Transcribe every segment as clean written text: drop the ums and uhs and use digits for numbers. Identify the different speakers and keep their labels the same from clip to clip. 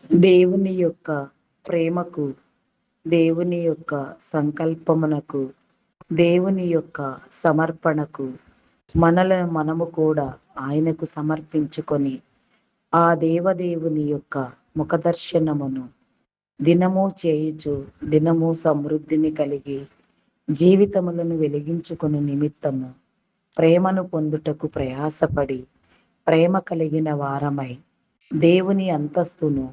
Speaker 1: దేవుని యొక్క ప్రేమకు, దేవుని యొక్క సంకల్పమునకు, దేవుని యొక్క సమర్పణకు మనలను మనము కూడా ఆయనకు సమర్పించుకొని ఆ దేవదేవుని యొక్క ముఖదర్శనమును దినము చేయుచు దినము సమృద్ధిని కలిగి జీవితములను వెలిగించుకుని నిమిత్తము ప్రేమను పొందుటకు ప్రయాసపడి ప్రేమ కలిగిన వారమై దేవుని అంతస్తును,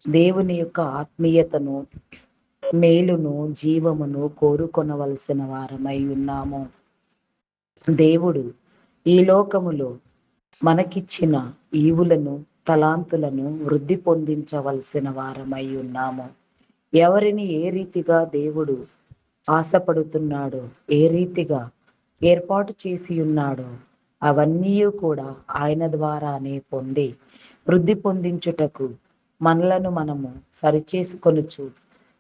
Speaker 1: దేవుని యొక్క ఆత్మీయతను, మేలును, జీవమును కోరుకొనవలసిన వారమై ఉన్నాము. దేవుడు ఈ లోకములో మనకిచ్చిన ఈవులను, తలాంతులను వృద్ధి పొందించవలసిన వారమై ఉన్నాము. ఎవరిని ఏ రీతిగా దేవుడు ఆశపడుతున్నాడో, ఏ రీతిగా ఏర్పాటు చేసి ఉన్నాడో అవన్నీ కూడా ఆయన ద్వారానే పొంది వృద్ధి పొందించుటకు మనలను మనము సరిచేసుకొనుచు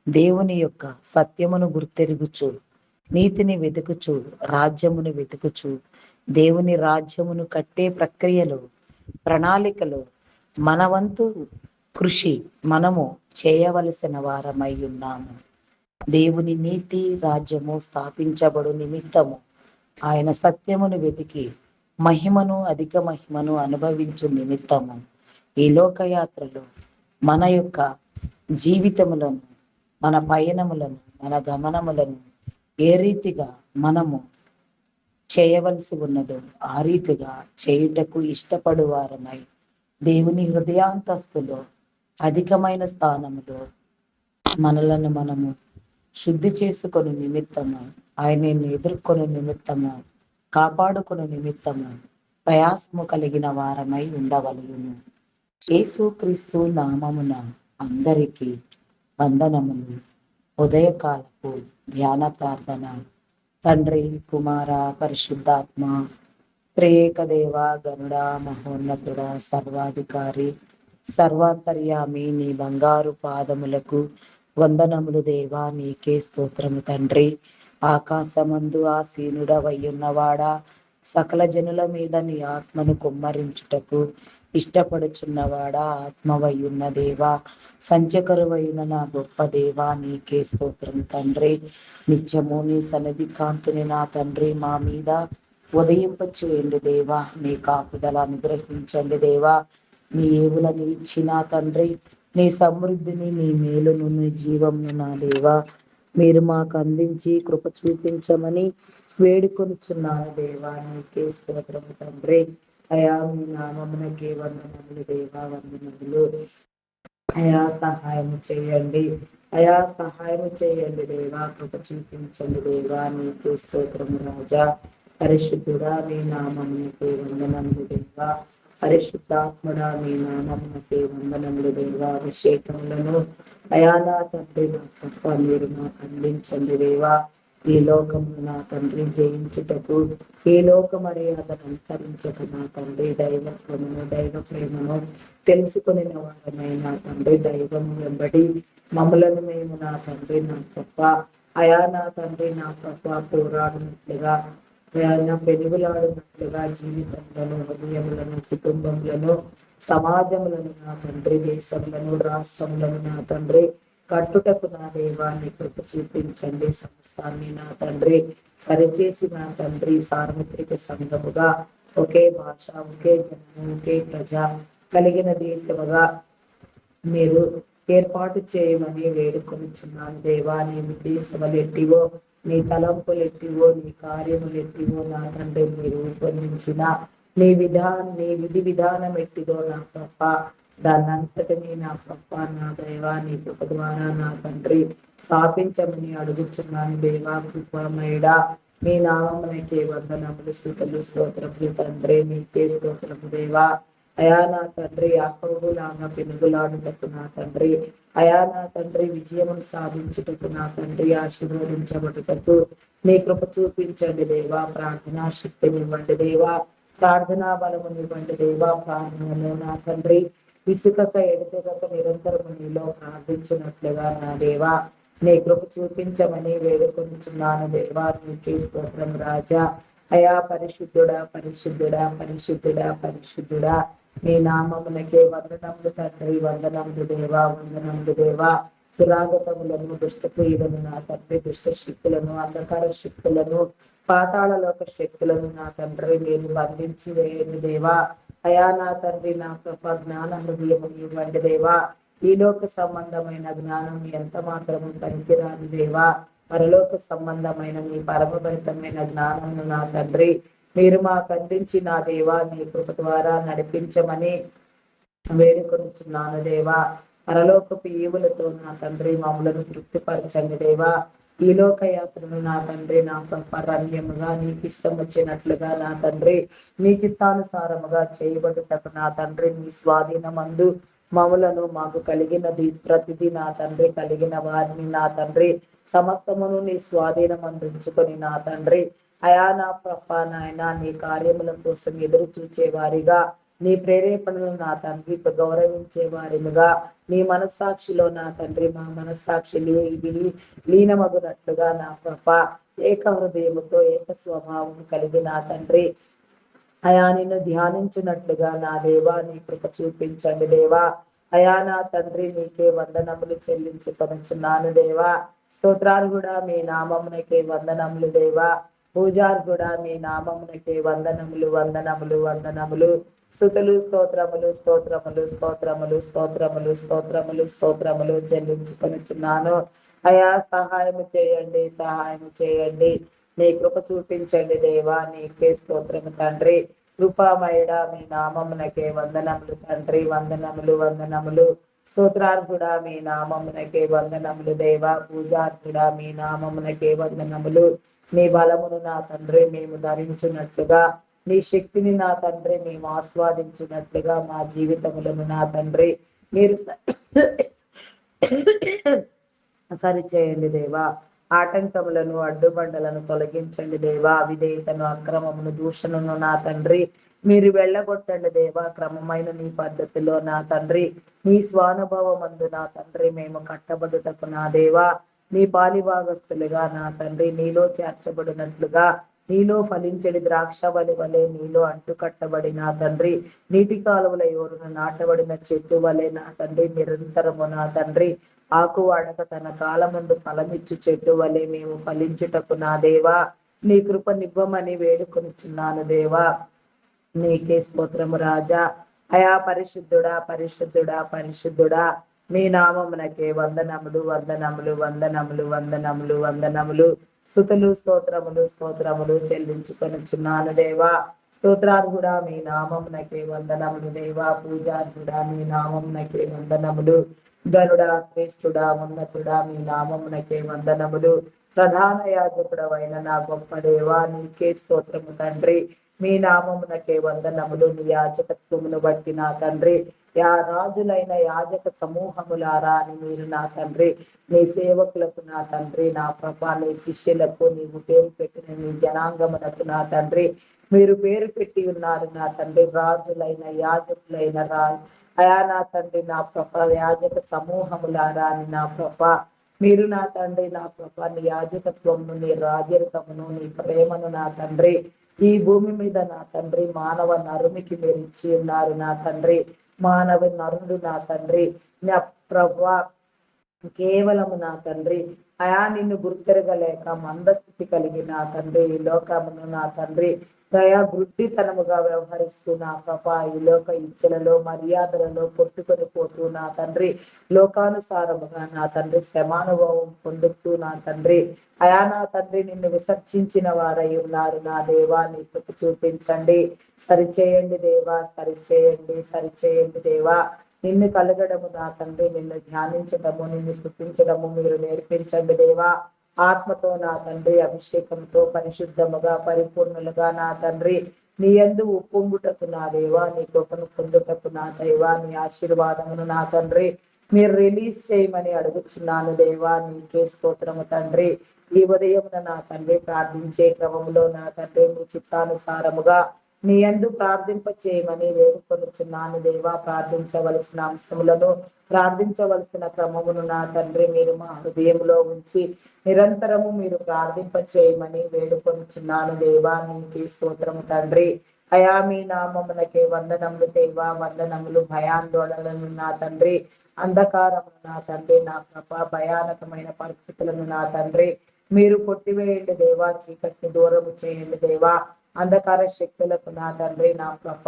Speaker 1: దేవుని యొక్క సత్యమును గుర్తెరుగుచు నీతిని వెతుకుచు రాజ్యమును వెతుకుచు దేవుని రాజ్యమును కట్టే ప్రక్రియలో ప్రణాళికలో మన వంతు కృషి మనము చేయవలసిన వారమై ఉన్నాము. దేవుని నీతి రాజ్యము స్థాపించబడు నిమిత్తము ఆయన సత్యమును వెతికి మహిమను, అధిక మహిమను అనుభవించు నిమిత్తము ఈ లోకయాత్రలో మన యొక్క జీవితములను, మన పయనములను, మన గమనములను ఏ రీతిగా మనము చేయవలసి ఉన్నదో ఆ రీతిగా చేయుటకు ఇష్టపడు వారమై దేవుని హృదయాంతస్తులో అధికమైన స్థానములో మనలను మనము శుద్ధి చేసుకొని నిమిత్తము, ఆయనను ఎదుర్కొని నిమిత్తము, కాపాడుకుని నిమిత్తము ప్రయాసము కలిగిన వారమై ఉండవలయును. యేసుక్రీస్తు నామమున అందరికీ వందనములు. ఉదయకాలపు ధ్యాన ప్రార్థన. తండ్రి, కుమార, పరిశుద్ధాత్మ త్రియేక దేవ, గరుడ, మహోన్నతుడ, సర్వాధికారి, సర్వాంతర్యామి, నీ బంగారు పాదములకు వందనములు దేవా. నీకే స్తోత్రము తండ్రి. ఆకాశమందు ఆసీనుడవయ్యున్నవాడా, సకల జనుల మీద నీ ఆత్మను కుమ్మరించుటకు ఇష్టపడుచున్నవాడా, ఆత్మవయ్యున్న దేవా, సంచకరువైన నా గొప్ప దేవా, నీకే స్తోత్రము తండ్రి. నిత్యము నీ సన్నిధి కాంతిని నా తండ్రి మా మీద ఉదయింప చేయండి దేవా. నీ కాపుదల అనుగ్రహించండి దేవా. నీ ఏవులను ఇచ్చిన తండ్రి, నీ సమృద్ధిని, నీ మేలును, నీ జీవమును నా దేవా మీరు మాకు అందించి కృప చూపించమని వేడుకొనుచున్నాను దేవా. నీకే స్తోత్రము తండ్రి. అయా మీ నామమునకే వందనములు దేవా, వందనములు. అయా సహాయం చేయండి, అయా సహాయం చేయండి దేవా. కృప చూపించండి దేవా. నీకే స్తోత్రము రాజా. పరిశుద్ధుడా మీ నామమునకే వందనములు దేవా. పరిశుద్ధాత్ముడా మీ నామమునకే వందనములు దేవా. అభిషేకములను అయా నా తండ్రి నా తప్ప మీరు నాకు అందించండి దేవా. ఈ లోకము నా తండ్రి జయించుటకు, ఈ లోక మర్యాదను అనుసరించక నా తండ్రి దైవత్వమును, దైవ ప్రేమను తెలుసుకుని వారమై నా తండ్రి దైవము వెంబడి మమ్మలను మేము నా తండ్రి నా తప్ప అయా నా తండ్రి నా తప్ప పోరాడినట్లుగా, అయా పెనుగులాడినట్లుగా జీవితంలో, హృదయములను, కుటుంబములను, సమాజములను నా తండ్రి, దేశములను, రాష్ట్రములను నా తండ్రి కట్టుటకు నా దేవాన్ని కృప చూపించండి. సంస్థాన్ని నా తండ్రి సరిచేసి నా తండ్రి సార్వత్రిక సంఘముగా, ఒకే భాష, ఒకే జనము, ఒకే ప్రజ కలిగిన దేశముగా మీరు ఏర్పాటు చేయమని వేడుకొనిచున్నాను దేవా. నీ ఉద్దేశములు ఎట్టివో, నీ తలంపులు ఎట్టివో, నీ కార్యములు ఎట్టివో నా తండ్రి మీరు రూపొందించిన నీ విధి విధానం ఎట్టిదో నా తప్ప దాన్ని అంతటినీ నా తప్ప నా దైవా నీ కృప ద్వారా నా తండ్రి స్థాపించమని అడుగుచున్నాను దేవా. కృపమేడా మీ నామమునకే వందనములు, స్తుతులు, స్తోత్రములు తండ్రి. నీకే స్తోత్రము దేవా. అయా నా తండ్రి యాకోబులాగా పెనుగులాడుటకు నా తండ్రి, అయా నా తండ్రి విజయమును సాధించుటకు నా తండ్రి ఆశీర్వదించబడుటకు నీ కృప చూపించండి దేవా. ప్రార్థనా శక్తినివ్వండి దేవా. ప్రార్థనా బలమునివ్వండి దేవా. ప్రార్థనలో నా తండ్రి విసుకక ఎడతెగక నిరంతరము నీలో ప్రార్థించినట్లుగా నా దేవా నీ కృప చూపించమని వేడుకొంచున్నాను దేవా. నీకే స్తోత్రం రాజా. అయా పరిశుద్ధుడా, పరిశుద్ధుడా, పరిశుద్ధుడా, పరిశుద్ధుడా నీ నామమునకే వందనములు తండ్రి, వందనములు దేవా, వందనములు దేవా. దురాగతములను, దుష్ట క్రియలను నా తండ్రి, దుష్ట శక్తులను, అంధకార శక్తులను, పాతాళలోక శక్తులను నా తండ్రి మీరు బంధించి వేయండి దేవా. అయా నా తండ్రి, నా కృప జ్ఞాన హృదయము ఇవ్వండి దేవా. ఈ లోక సంబంధమైన జ్ఞానం ఎంత మాత్రము పనికిరాని దేవా. పరలోక సంబంధమైన మీ పరమభరితమైన జ్ఞానము నా తండ్రి మీరు మాకు అందించి నా దేవా నీ కృప ద్వారా నడిపించమని వేడుకొనుచున్నాను దేవా. పరలోకపు ఈవులతో నా తండ్రి మమ్మలను తృప్తిపరచండి దేవా. ఈ లోక యాత్రను నా తండ్రి నా రమ్యముగా నీకు ఇష్టం వచ్చినట్లుగా నా తండ్రి నీ చిత్తానుసారముగా చేయబడుటకు నా తండ్రి నీ స్వాధీనమందు మములను మాకు కలిగినది ప్రతిదీ నా తండ్రి కలిగిన వారిని నా తండ్రి సమస్తమును నీ స్వాధీనం అందించుకొని నా తండ్రి అయా నా ప్రభ నాయన నీ కార్యముల కోసం ఎదురు చూచే వారిగా నీ ప్రేరేపణను నా తండ్రి గౌరవించే వారిగా నీ మనస్సాక్షిలో నా తండ్రి మా మనస్సాక్షి లీనమగునట్లుగా నా ప్రభ ఏక హృదయముతో ఏక స్వభావం కలిగి నా తండ్రి అయా నిన్ను ధ్యానించినట్లుగా నా దేవా నీ కృప చూపించండి దేవా. అయా నా తండ్రి నీకే వందనములు చెల్లించుకొనుచున్నాను దేవా. స్తోత్రాలు కూడా మీ నామమునకే వందనములు దేవా. పూజారు కూడా మీ నామమునకే వందనములు వందనములు వందనములు. స్తుతులు స్తోత్రములు స్తోత్రములు స్తోత్రములు స్తోత్రములు స్తోత్రములు స్తోత్రములు చెల్లించుకొనుచున్నాను. అయా సహాయము చేయండి, సహాయము చేయండి. నీ కృప చూపించండి దేవా. నీకే స్తోత్రము తండ్రి. కృపామయుడ మీ నామమునకే వందనములు తండ్రి, వందనములు వందనములు. స్తోత్రార్హుడా మీ నామమునకే వందనములు దేవా. పూజార్హుడా మీ నామమునకే వందనములు. నీ బలమును నా తండ్రి మేము ధరించున్నట్లుగా నీ శక్తిని నా తండ్రి మేము ఆస్వాదించినట్లుగా మా జీవితములను నా తండ్రి మీరు సరిచేయండి దేవా. ఆటంకములను అడ్డుబండలను తొలగించండి దేవా. అవిధేయతను అక్రమమును దూషణను నా తండ్రి మీరు వెళ్ళగొట్టండి దేవా. క్రమమైన నీ పద్ధతిలో నా తండ్రి నీ స్వానుభవమందు నా తండ్రి మేము కట్టబడుటకు నా దేవా నీ పాలిభాగస్తులుగా నా తండ్రి నీలో చేర్చబడినట్లుగా నీలో ఫలించడి ద్రాక్షవలి వలె నీలో అంటుకట్టబడి నా తండ్రి నీటి కాలువల యోరును నాటబడిన చెట్టు వలె నా తండ్రి నిరంతరము నా తండ్రి ఆకు వాడక తన కాలముందు ఫలమిచ్చు చెట్టు వలె మేము ఫలించుటకు నా దేవా నీ కృప నివ్వమని వేడుకొనిచున్నాను దేవా. నీకే స్తోత్రము రాజా. అయా పరిశుద్ధుడా పరిశుద్ధుడా పరిశుద్ధుడా మీ నామమునకే వందనములు వందనములు వందనములు వందనములు వందనములు. స్తుతులు స్తోత్రములు స్తోత్రములు చెల్లించుకొనుచున్నాను దేవా. స్తోత్రార్హుడా మీ నామమునకే వందనములు దేవా. పూజార్హుడా మీ నామమునకే వందనములు. గనుడా శ్రేష్ఠుడా ఉన్నతుడా మీ నామమునకే వందనములు. ప్రధాన యాజకుడవైన నా గొప్ప దేవా నీకే స్తోత్రము తండ్రి. మీ నామమునకే వందనములు. నీ యాజకత్వమును బట్టి నా తండ్రి రాజులైన యాజక సమూహములారా అని మీరు నా తండ్రి నీ సేవకులకు నా తండ్రి నా ప్రభా నీ శిష్యులకు నీవు పేరు పెట్టిన నీ జనాంగమునకు నా తండ్రి మీరు పేరు పెట్టి ఉన్నారు నా తండ్రి. రాజులైన యాజకులైన అయా నా తండ్రి నా ప్రభ యాజక సమూహములారా అని నా ప్రభ మీరు నా తండ్రి నా ప్రభ నీ యాజకత్వమును నీ రాజరికమును నీ ప్రేమను నా తండ్రి ఈ భూమి మీద నా తండ్రి మానవ నరునికి మీరు ఇచ్చి ఉన్నారు నా తండ్రి. మానవ నరుడు నా తండ్రి నా ప్రభా కేవలము నా తండ్రి అయా నిన్ను గుర్తెరగలేక మందస్థితి కలిగి నా తండ్రి ఈ లోకమును నా తండ్రి దయా వృద్ధితనముగా వ్యవహరిస్తూ నా ప్రభా ఈ లోక ఇచ్చలలో మర్యాదలలో కొట్టుకొని పోతూ నా తండ్రి లోకానుసారముగా నా తండ్రి శ్రమానుభవం పొందుతూ నా తండ్రి అయా నా తండ్రి నిన్ను విసర్జించిన వారై ఉన్నారు నా దేవా. నీ కృప చూపించండి, సరిచేయండి దేవా, సరిచేయండి సరిచేయండి దేవా. నిన్ను కలగడము నా తండ్రి నిన్ను ధ్యానించడము నిన్ను స్తుతించడము మీరు నేర్పించండి దేవా. ఆత్మతో నా తండ్రి అభిషేకంతో పరిశుద్ధముగా పరిపూర్ణులుగా నా తండ్రి నీ యందు ఉప్పొంగుటకు నా దేవా నీ కృపను పొందుటకు నా దేవా నీ ఆశీర్వాదమును నా తండ్రి మీరు రిలీజ్ చేయమని అడుగుచున్నాను దేవా. నీకే స్తోత్రము తండ్రి. ఈ ఉదయమున నా తండ్రి ప్రార్థించే క్రమంలో నా తండ్రి నీ చిత్తానుసారముగా నీ యందు ప్రార్థింప చేయమని వేడుకొనుచున్నాను దేవా. ప్రార్థించవలసిన అంశములను ప్రార్థించవలసిన క్రమమును నా తండ్రి మీరు మా హృదయంలో ఉంచి నిరంతరము మీరు ప్రార్థింప చేయమని వేడుకొనుచున్నాను దేవా. నీకే స్తోత్రము తండ్రి. అయా మీ నామమునకే వందనములు దేవా, వందనములు. భయాందోళనలను నా తండ్రి, అంధకారము నా తండ్రి, నా ప్రభ, భయానకమైన పరిస్థితులను నా తండ్రి మీరు కొట్టివేయండి దేవా, చీకటిని దూరము చేయండి దేవా, అంధకార శక్తులకు నా తండ్రి, నా ప్రభ,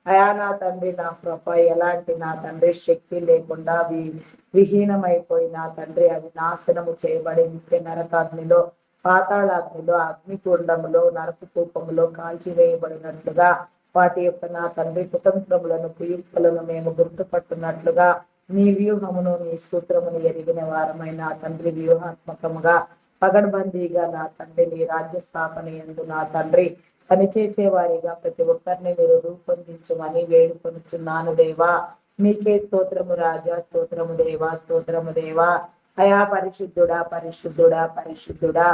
Speaker 1: అయా నా తండ్రి, నా ప్రభ, ఎలాంటి నా తండ్రి శక్తి లేకుండా విహీనమైపోయి నా తండ్రి అవి నాశనము చేయబడి నిత్య నరకాగ్నిలో, పాతాళాగ్నిలో, అగ్నికుండములో, నరక కూపములో కాల్చివేయబడినట్లుగా వాటి యొక్క నా తండ్రి కుతంత్రములను, కుయుక్తులను మేము గుర్తుపట్టున్నట్లుగా నీ వ్యూహమును, నీ సూత్రమును ఎరిగిన వారమైన నా తండ్రి వ్యూహాత్మకముగా పగడ్బందీగా నా తండ్రి నీ రాజ్య స్థాపన యందు నా తండ్రి పనిచేసే వారిగా ప్రతి ఒక్కరిని మీరు రూపొందించమని వేడుకొనుచున్నాను దేవా. మీకే స్తోత్రము రాజా, స్తోత్రము దేవా, స్తోత్రము దేవా. అయా పరిశుద్ధుడా, పరిశుద్ధుడా, పరిశుద్ధుడా,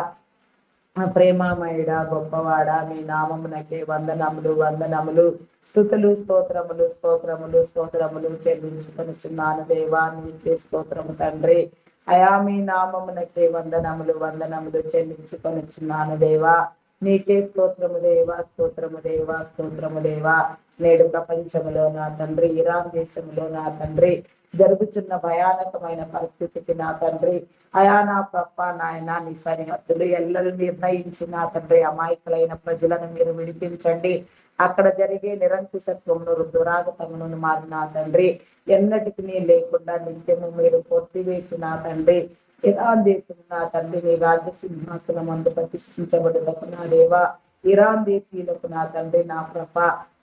Speaker 1: ప్రేమామయుడా, గొప్పవాడా, మీ నామమునకే వందనములు, వందనములు, స్తుతులు, స్తోత్రములు, స్తోత్రములు, స్తోత్రములు చెల్లించుకొనుచున్నాను దేవా. నీకే స్తోత్రము తండ్రి. అయా మీ నామమునకే వందనములు, వందనములు చెల్లించుకొనుచున్నాను దేవా. నీకే స్తోత్రము దేవా, స్తోత్రము దేవా, స్తోత్రము దేవా. నేడు ప్రపంచంలో నా తండ్రి, ఇరాన్ దేశంలో నా తండ్రి జరుగుతున్న భయానకమైన పరిస్థితికి నా తండ్రి, అయా నా ప్రప్ప నాయన నీ సరిహద్దులు ఎల్లలు నిర్ణయించి నా తండ్రి అమాయకులైన ప్రజలను మీరు విడిపించండి. అక్కడ జరిగే నిరంకుశత్వమును, దురాగతమును మారి నా తండ్రి ఎన్నటికి లేకుండా నిత్యము మీరు కొట్టివేసి నా తండ్రి ఇరాన్ దేశం నా తండ్రి నీ రాజ్య సింహాసనం అందు ప్రతిష్ఠించబడుటకు నా దేవా, ఇరాన్ దేశీయులకు నా తండ్రి, నా ప్రభ,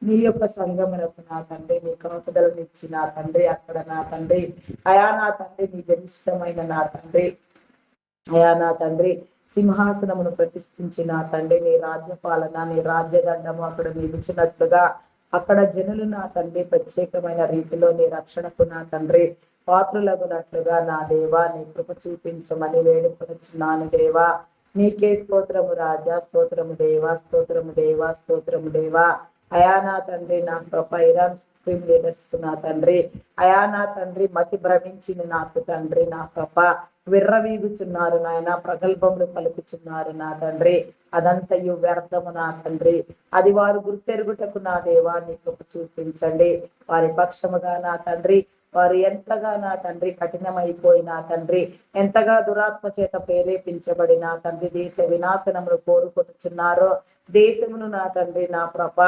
Speaker 1: నీ యొక్క సంగములకు నా తండ్రి నీ కాపుదలనిచ్చి నా తండ్రి అక్కడ నా తండ్రి, అయా నా తండ్రి నీ గరిష్టమైన నా తండ్రి, అయా నా తండ్రి సింహాసనమును ప్రతిష్ఠించి నా తండ్రి నీ రాజ్యపాలన, నీ రాజ్యదండము అక్కడ నిలిచినట్లుగా అక్కడ జనులు నా తండ్రి ప్రత్యేకమైన రీతిలో నీ రక్షణకు నా తండ్రి పాత్రులగునట్లుగా నా దేవా నీ కృప చూపించమని వేడుకొనుచున్నాను దేవా. నీకే స్తోత్రము రాజా, స్తోత్రము దేవా, స్తోత్రము దేవా, స్తోత్రము దేవా. అయా నా తండ్రి నా కృప ఇరాన్ సుప్రీం లీడర్స్ నా తండ్రి, అయా నా తండ్రి మతి భ్రమించిన నాకు తండ్రి నా కృప విర్రవీగుచున్నారు నాయన, ప్రగల్భములు పలుకుచున్నారు నా తండ్రి, అదంతయు వ్యర్థము నా తండ్రి, అది వారు గుర్తెరుగుటకు నా దేవా నీ కృప చూపించండి. వారి పక్షముగా నా తండ్రి వారు ఎంతగా నా తండ్రి కఠినమైపోయి నా తండ్రి ఎంతగా దురాత్మ చేత ప్రేరేపించబడి నా తండ్రి దేశ వినాశనమును కోరుకొనుచున్నారో, దేశమును నా తండ్రి నా ప్రభ,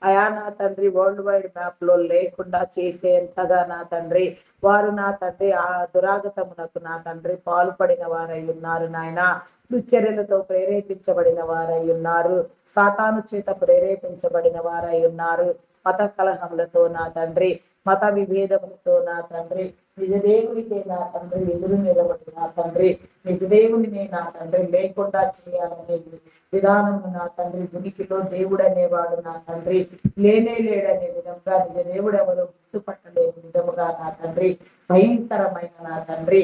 Speaker 1: అయా నా తండ్రి వరల్డ్ వైడ్ మ్యాప్ లో లేకుండా చేసేంతగా నా తండ్రి వారు నా తండ్రి ఆ దురాగతమునకు నా తండ్రి పాల్పడిన వారై ఉన్నారు నాయన. దుశ్చర్యలతో ప్రేరేపించబడిన వారై ఉన్నారు, సాతాను చేత ప్రేరేపించబడిన వారై ఉన్నారు, మత కలహములతో నా తండ్రి, మత విభేదములతో నా తండ్రి నిజదేవునికే నా తండ్రి ఎదురు నిలబడి నా తండ్రి నిజదేవుని నా తండ్రి లేకుండా చేయాలనే విధానము నా తండ్రి, ఉనికిలో దేవుడు అనేవాడు నా తండ్రి లేనే లేడనే విధంగా నిజ దేవుడు ఎవరు గుర్తుపట్టలేని విధముగా నా తండ్రి భయంకరమైన నా తండ్రి,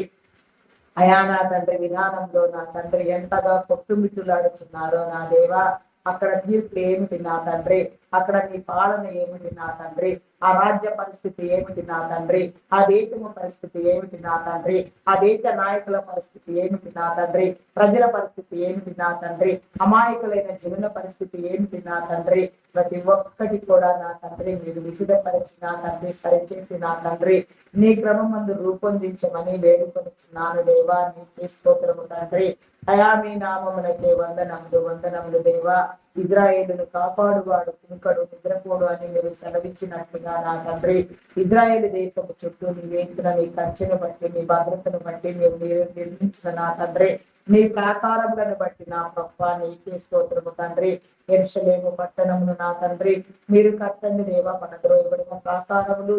Speaker 1: అయా నా తండ్రి విధానంలో నా తండ్రి ఎంతగా కొట్టుమిట్టులాడుచున్నారో నా దేవా. అక్కడ తీర్పు ఏమిటి నా తండ్రి, అక్కడ నీ పాలన ఏమిటి నా తండ్రి, ఆ రాజ్య పరిస్థితి ఏమిటి నా తండ్రి, ఆ దేశము పరిస్థితి ఏమిటి నా తండ్రి, ఆ దేశ నాయకుల పరిస్థితి ఏమిటి నా తండ్రి, ప్రజల పరిస్థితి ఏమిటి నా తండ్రి, అమాయకులైన జనుల పరిస్థితి ఏమిటి నా తండ్రి, ప్రతి ఒక్కటి కూడా నా తండ్రి మీరు విసిదపరిచి నా తండ్రి సరిచేసి నా తండ్రి నీ క్రమమందు రూపొందించమని వేడుకొనిచున్నాను దేవా. నీకే స్తోత్రము తండ్రి. అయా మీ నామమునకే వందనములు, వందనములు దేవా. ఇజ్రాయేలును కాపాడువాడు కునుకడు నిద్రపోడు అని మీరు సెలవిచ్చినట్లుగా నా తండ్రి ఇజ్రాయేల్ దేశము చుట్టూ నీ వేసిన నీ కంచెను బట్టి, నీ భద్రతను బట్టి మీరు నిర్మించిన నా తండ్రి నీ ప్రాకారములను బట్టి నా గొప్ప నీకే స్తోత్రము తండ్రి. యెరూషలేము పట్టణమును నా తండ్రి మీరు కట్టండి దేవా, పడద్రోయబడిన ప్రాకారములు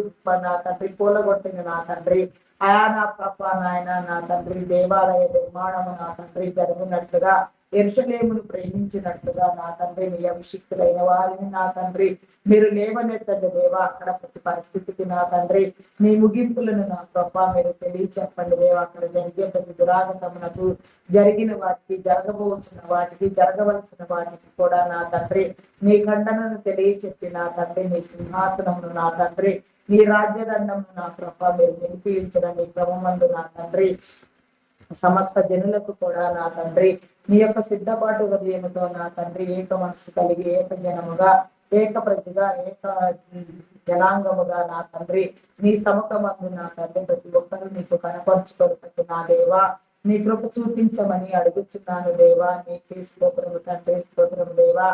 Speaker 1: నా తండ్రి కూలగొట్టిన నా తండ్రి, అయా నా గొప్ప నాయన నా తండ్రి దేవాలయ నిర్మాణము నా తండ్రి జరుగునట్లుగా, యెరూషలేమును ప్రేమించినట్లుగా నా తండ్రి నీ అభిషిక్తులైన వారిని నా తండ్రి మీరు లేవనెత్తండి దేవా. అక్కడ ప్రతి పరిస్థితికి నా తండ్రి నీ ముగింపులను నా గొప్ప మీరు తెలియచెప్పండి దేవా. అక్కడ జరిగే ప్రతి దురాగతమునకు, జరిగిన వాటికి, జరగబోచిన వాటికి, జరగవలసిన వాటికి కూడా నా తండ్రి నీ ఖండనను తెలియచెప్పి నా తండ్రి నీ సింహాసనమును నా తండ్రి నీ రాజ్యదండమును నా ప్రభ మీరు నిలిపించడం నీ క్రమమందు నా తండ్రి సమస్త జనులకు కూడా నా తండ్రి నీ యొక్క సిద్ధపాటు హృదయముతో నా తండ్రి ఏక మనసు కలిగి ఏక జనముగా ఏక ప్రజగా ఏక జనాంగముగా నా తండ్రి నీ సముఖమందు నా తండ్రి ప్రతి ఒక్కరూ నీకు కనపరుచుకోవటకు నా దేవా నీ కృప చూపించమని అడుగుతున్నాను దేవా నీకే స్తోత్రము తండ్రి స్తోత్రము దేవా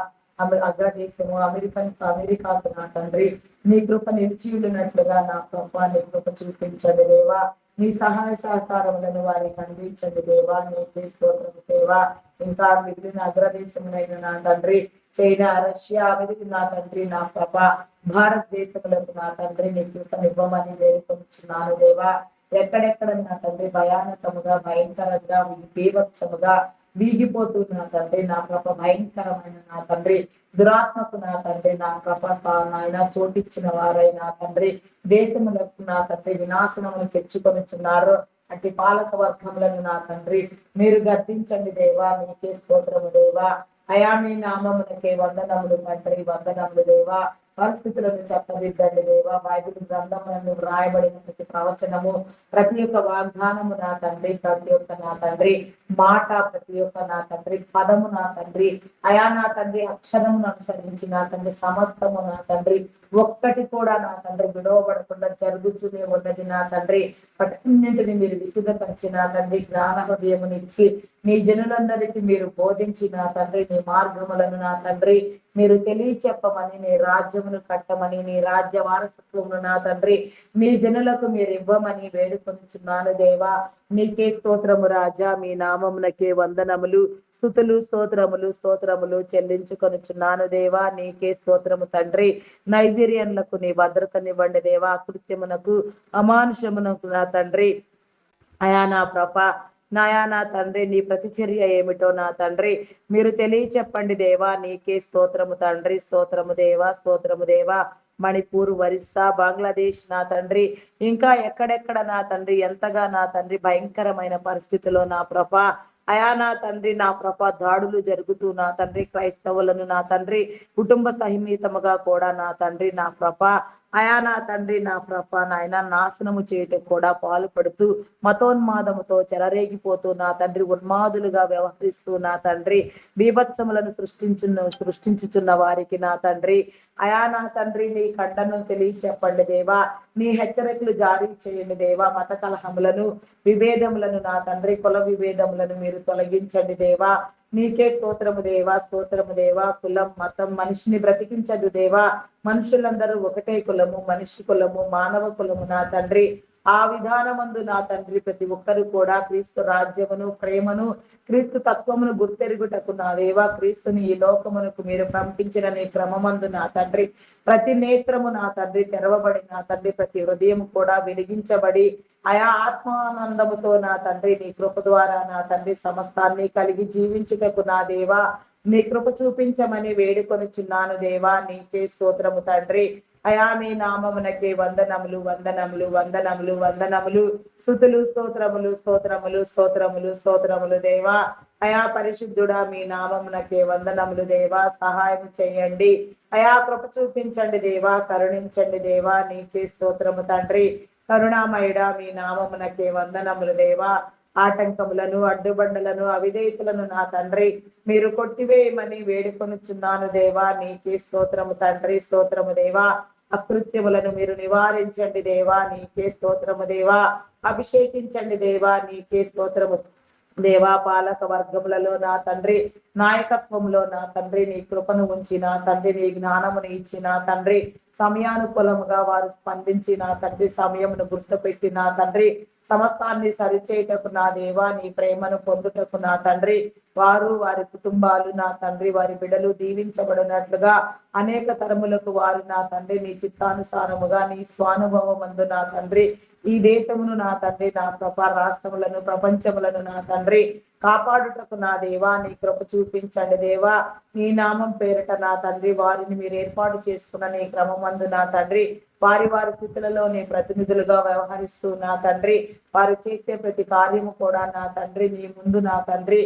Speaker 1: అగ్రదేశము అమెరికాకు నా తండ్రి నీ కృప నిలిచి ఉన్నట్లుగా నా ప్రభా నీ కృప చూపించండి దేవా నీ సహాయ సహకారములను వారికి అందించండి దేవా నీకే స్తోత్రము దేవా ఇంకా మిగిలిన అగ్రదేశములైన నా తండ్రి చైనా రష్యా అమెరికా నా తండ్రి నా ప్రభా భారతదేశములకు నా తండ్రి నీ కృపనివ్వమని వేడుకొంటున్నాను దేవా ఎక్కడెక్కడ నా తండ్రి భయానకముగా భయంకరంగా బీభత్సముగా వీగిపోతున్న తండ్రి నా ప్రభ భయంకరమైన నా తండ్రి దురాత్మకు నా తండ్రి నా ప్రభ నాయన చోటిచ్చిన వారైనా తండ్రి దేశములకు నా తండ్రి వినాశనమును తెచ్చుకొనిచున్నారు అట్టి పాలక వర్గములను నా తండ్రి మీరు గద్దించండి దేవా నీకే స్తోత్రము దేవా అయా మీ నామమునకే వందనములు తండ్రి వందనములు దేవా పరిస్థితులను చెప్పదిద్దండి దేవా బైబిల్ గ్రంథములను వ్రాయబడిన ప్రతి ప్రవచనము ప్రతి ఒక్క వాగ్దానము నా తండ్రి ప్రతి ఒక్క నా తండ్రి మాట ప్రతి ఒక్క నా తండ్రి పదము నా తండ్రి అయా నా తండ్రి అక్షరమును అనుసరించి నా తండ్రి సమస్తము నా తండ్రి ఒక్కటి కూడా నా తండ్రి విడవబడకుండా జరుగుతూనే ఉన్నది నా తండ్రి పట్టన్నింటిని మీరు విసుగపరిచి నా తండ్రి జ్ఞాన హృదయమునిచ్చి నీ జనులందరికీ మీరు బోధించి నా తండ్రి నీ మార్గములను నా తండ్రి మీరు తెలియచెప్పమని నీ రాజ్యమును కట్టమని నీ రాజ్య వారసత్వమును నా తండ్రి మీ జనులకు మీరు ఇవ్వమని వేడుకొంచున్నాను దేవా నీకే స్తోత్రము రాజా మీ నామమునకే వందనములు స్తుతులు స్తోత్రములు స్తోత్రములు చెల్లించుకొనుచున్నాను దేవా నీకే స్తోత్రము తండ్రి నైజీరియన్లకు నీ భద్రతనివ్వండి దేవా కృత్యమునకు అమానుషమునకు నా తండ్రి అయా నా ప్రభ నాయా నా తండ్రి నీ ప్రతిచర్య ఏమిటో నా తండ్రి మీరు తెలియచెప్పండి దేవా నీకే స్తోత్రము తండ్రి స్తోత్రము దేవా స్తోత్రము దేవా మణిపూర్ ఒరిస్సా బంగ్లాదేశ్ నా తండ్రి ఇంకా ఎక్కడెక్కడ నా తండ్రి ఎంతగా నా తండ్రి భయంకరమైన పరిస్థితిలో నా ప్రభ అయా నా తండ్రి నా ప్రభ దాడులు జరుగుతూ నా తండ్రి క్రైస్తవులను నా తండ్రి కుటుంబ సహిమీతముగా కూడా నా తండ్రి నా ప్రభ అయా నా తండ్రి నా ప్రభ నాయన నాశనము చేయటం కూడా పాల్పడుతూ మతోన్మాదముతో చెలరేగిపోతూ నా తండ్రి ఉన్మాదులుగా వ్యవహరిస్తూ నా తండ్రి బీభత్సములను సృష్టించుచున్న వారికి నా తండ్రి అయా నా తండ్రి నీ ఖండను తెలియచెప్పండి దేవా నీ హెచ్చరికలు జారీ చేయండి దేవా మత కలహములను విభేదములను నా తండ్రి కుల విభేదములను మీరు తొలగించండి దేవా నీకే స్తోత్రము దేవా స్తోత్రము దేవా కులం మతం మనిషిని బ్రతికించదు దేవా మనుషులందరూ ఒకటే కులము మనిషి కులము మానవ కులము నా తండ్రి ఆ విధానమందు నా తండ్రి ప్రతి ఒక్కరు కూడా క్రీస్తు రాజ్యమును ప్రేమను క్రీస్తు తత్వమును గుర్తెరుగుటకు నా దేవా క్రీస్తుని ఈ లోకమునకు మీరు పంపించిన నీ క్రమమందు నా తండ్రి ప్రతి నేత్రము నా తండ్రి తెరవబడి నా తండ్రి ప్రతి హృదయం కూడా వెలిగించబడి ఆయా ఆత్మానందముతో నా తండ్రి నీ కృప ద్వారా నా తండ్రి సమస్తాన్ని కలిగి జీవించుటకు నా దేవా నీ కృప చూపించమని వేడుకొనుచున్నాను దేవా నీకే స్తోత్రము తండ్రి అయా మీ నామమునకే వందనములు వందనములు వందనములు వందనములు స్తుతులు స్తోత్రములు స్తోత్రములు స్తోత్రములు స్తోత్రములు దేవా అయా పరిశుద్ధుడా మీ నామమునకే వందనములు దేవా సహాయం చేయండి అయా కృప చూపించండి దేవా కరుణించండి దేవా నీకే స్తోత్రము తండ్రి కరుణామయుడా మీ నామమునకే వందనములు దేవా ఆటంకములను అడ్డుబండలను అవిధేయతలను నా తండ్రి మీరు కొట్టివేయమని వేడుకొనుచున్నాను దేవా నీకే స్తోత్రము తండ్రి స్తోత్రము దేవా అకృత్యములను మీరు నివారించండి దేవా నీకే స్తోత్రము దేవా అభిషేకించండి దేవా నీకే స్తోత్రము దేవా పాలక వర్గములలో నా తండ్రి నాయకత్వంలో నా తండ్రి నీ కృపను ఉంచి నా తండ్రి నీ జ్ఞానమును ఇచ్చి నా తండ్రి సమయానుకూలముగా వారు స్పందించి నా తండ్రి సమయమును గుర్తుపెట్టి నా తండ్రి సమస్తాన్ని సరిచేయటకు నా దేవా నీ ప్రేమను పొందుటకు నా తండ్రి వారు వారి కుటుంబాలు నా తండ్రి వారి బిడ్డలు దీవించబడినట్లుగా అనేక తరములకు వారు నా తండ్రి నీ చిత్తానుసారముగా నీ స్వానుభవమందు నా తండ్రి ఈ దేశమును నా తండ్రి నా రాష్ట్రములను ప్రపంచములను నా తండ్రి కాపాడుటకు నా దేవా నీ కృప చూపించండి దేవా నీ నామం పేరిట నా తండ్రి వారిని మీరు ఏర్పాటు చేసుకున్న నీ క్రమమందు నా తండ్రి వారి వారి స్థితులలో నీ ప్రతినిధులుగా వ్యవహరిస్తూ నా తండ్రి వారు చేసే ప్రతి కార్యము కూడా నా తండ్రి నీ ముందు నా తండ్రి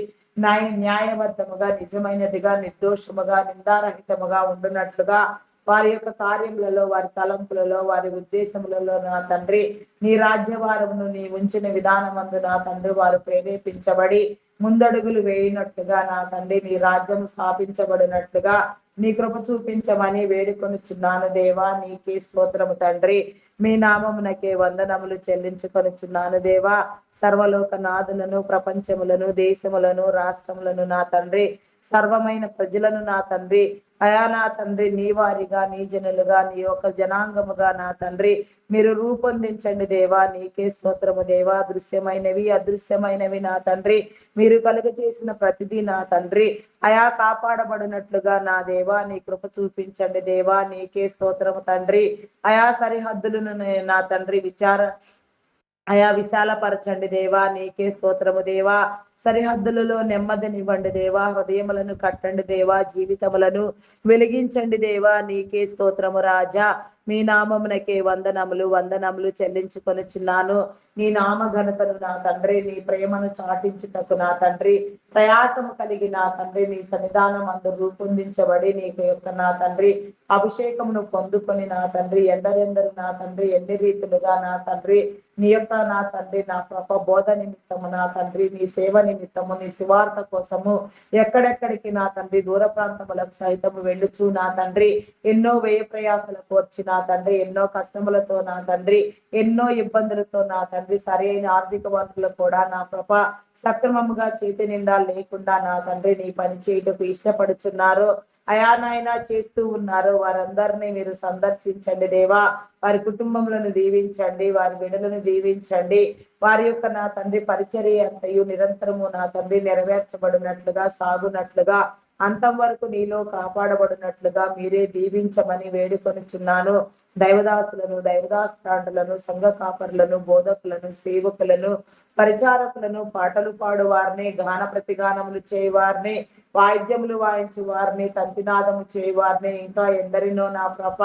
Speaker 1: న్యాయబద్ధముగా నిజమైనదిగా నిర్దోషముగా నిందారహితముగా ఉండునట్లుగా వారి యొక్క కార్యములలో, వారి తలంపులలో, వారి ఉద్దేశములలో నా తండ్రి నీ రాజ్యభారమును నీ ఉంచిన విధానమందు నా తండ్రి వారు ప్రేరేపించబడి ముందడుగులు వేయినట్లుగా నా తండ్రి నీ రాజ్యం స్థాపించబడినట్లుగా నీ కృప చూపించమని వేడుకొనుచున్నాను దేవా. నీకే స్తోత్రము తండ్రి. మీ నామమునకే వందనములు చెల్లించుకొనుచున్నాను దేవా. సర్వలోక నాదులను, ప్రపంచములను, దేశములను, రాష్ట్రములను నా తండ్రి, సర్వమైన ప్రజలను నా తండ్రి, అయా నా తండ్రి నీ వారిగా, నీ జనులుగా, నీ యొక్క జనాంగముగా నా తండ్రి మీరు రూపొందించండి దేవా. నీకే స్తోత్రము దేవా. దృశ్యమైనవి అదృశ్యమైనవి నా తండ్రి మీరు కలుగ చేసిన ప్రతిదీ నా తండ్రి అయా కాపాడబడినట్లుగా నా దేవా నీ కృప చూపించండి దేవా. నీకే స్తోత్రము తండ్రి. అయా సరిహద్దులను నా తండ్రి అయా విశాలపరచండి దేవా. నీకే స్తోత్రము దేవా. సరిహద్దులలో నెమ్మదినివ్వండి దేవా. హృదయములను కట్టండి దేవా. జీవితములను వెలిగించండి దేవా. నీకే స్తోత్రము రాజా. మీ నామమునకే వందనములు వందనములు చెల్లించుకొనుచున్నాను. నీ నామ ఘనతను నా తండ్రి, నీ ప్రేమను చాటించుటకు నా తండ్రి ప్రయాసము కలిగి నా తండ్రి నీ సన్నిధానం అందు రూపొందించబడి నీకు యొక్క నా తండ్రి అభిషేకమును పొందుకొని నా తండ్రి ఎందరెందరు నా తండ్రి ఎన్ని రీతులుగా నా తండ్రి నీ యొక్క నా తండ్రి నా కృప బోధ నిమిత్తము నా తండ్రి నీ సేవ నిమిత్తము నీ సువార్త కోసము ఎక్కడెక్కడికి నా తండ్రి దూర ప్రాంతములకు సైతము వెళ్ళుచు నా తండ్రి ఎన్నో వ్యయ ప్రయాసలు కోర్చి నా తండ్రి ఎన్నో కష్టములతో నా తండ్రి ఎన్నో ఇబ్బందులతో నా తండ్రి సరైన ఆర్థిక వనరులు కూడా నా కృప సక్రమముగా చేతి నిండా లేకుండా నా తండ్రి నీ పని చేయుటకు ఇష్టపడుచున్నారు. అయా నాయన చేస్తూ ఉన్నారు. వారందరినీ మీరు సందర్శించండి దేవా. వారి కుటుంబములను దీవించండి, వారి బిడ్డలను దీవించండి. వారి యొక్క నా తండ్రి పరిచర్య అంతయు నిరంతరము నా తండ్రి నెరవేర్చబడినట్లుగా సాగునట్లుగా అంతం వరకు నీలో కాపాడబడినట్లుగా మీరే దీవించమని వేడుకొనుచున్నాను. దైవదాసులను, దైవదాస్తాండులను, సంఘ కాపరులను, బోధకులను, సేవకులను, పరిచారకులను, పాటలు పాడు వారిని, గాన ప్రతిగానములు చేయవారిని, వాయిద్యములు వాయించు వారిని, తంతినాదము చేయవారిని, ఇంకా ఎందరినో నా ప్రభ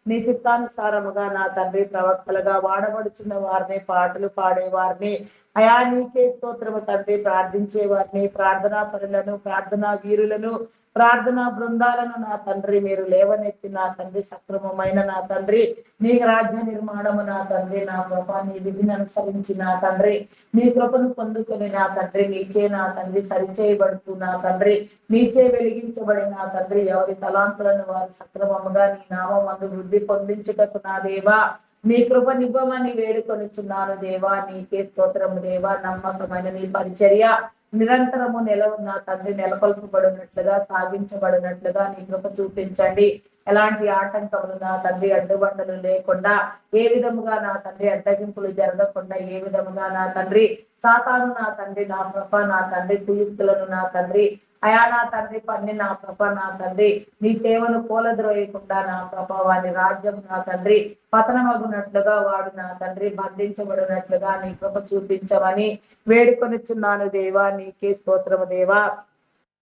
Speaker 1: నీ చిత్తానుసారముగా నా తండ్రి ప్రవక్తలుగా వాడబడుచున్న వారిని, పాటలు పాడేవారిని అయా నీకే స్తోత్రము తండ్రి. ప్రార్థించే వారిని, ప్రార్థనా పరులను, ప్రార్థనా వీరులను, ప్రార్థనా బృందాలను నా తండ్రి మీరు లేవనెత్తి నా తండ్రి సక్రమమైన నా తండ్రి నీ రాజ్య నిర్మాణము నా తండ్రి నా కృప నీ విధిని అనుసరించి నా తండ్రి నీ కృపను పొందుకొని నా తండ్రి నీచే నా తండ్రి సరిచేయబడుతూ నా తండ్రి నీచే వెలిగించబడి నా తండ్రి ఎవరి తలాంతులను వారు సక్రమముగా నీ నామం అందు వృద్ధి పొందించుటకు నా దేవా నీ కృప నివ్వమని వేడుకొనిచున్నాను దేవా. నీకే స్తోత్రము దేవా. నమ్మకమైన నీ పరిచర్య నిరంతరము నా తండ్రి నెలకొల్పబడినట్లుగా సాగించబడినట్లుగా నీ కృప చూపించండి. ఎలాంటి ఆటంకములు నా తండ్రి అడ్డుబండలు లేకుండా ఏ విధముగా నా తండ్రి అడ్డగింపులు జరగకుండా ఏ విధముగా నా తండ్రి సాతాను నా తండ్రి నా కృప నా తండ్రి కుయుక్తులను నా తండ్రి అయా నా తండ్రి పన్ని నా కృప నా తండ్రి నీ సేవను కూలద్రోయకుండా నా కృప వారి రాజ్యం నా తండ్రి పతనమగునట్లుగా వాడు నా తండ్రి బంధించబడినట్లుగా నీ కృప చూపించమని వేడుకొనిచున్నాను దేవా. నీకే స్తోత్రము దేవా.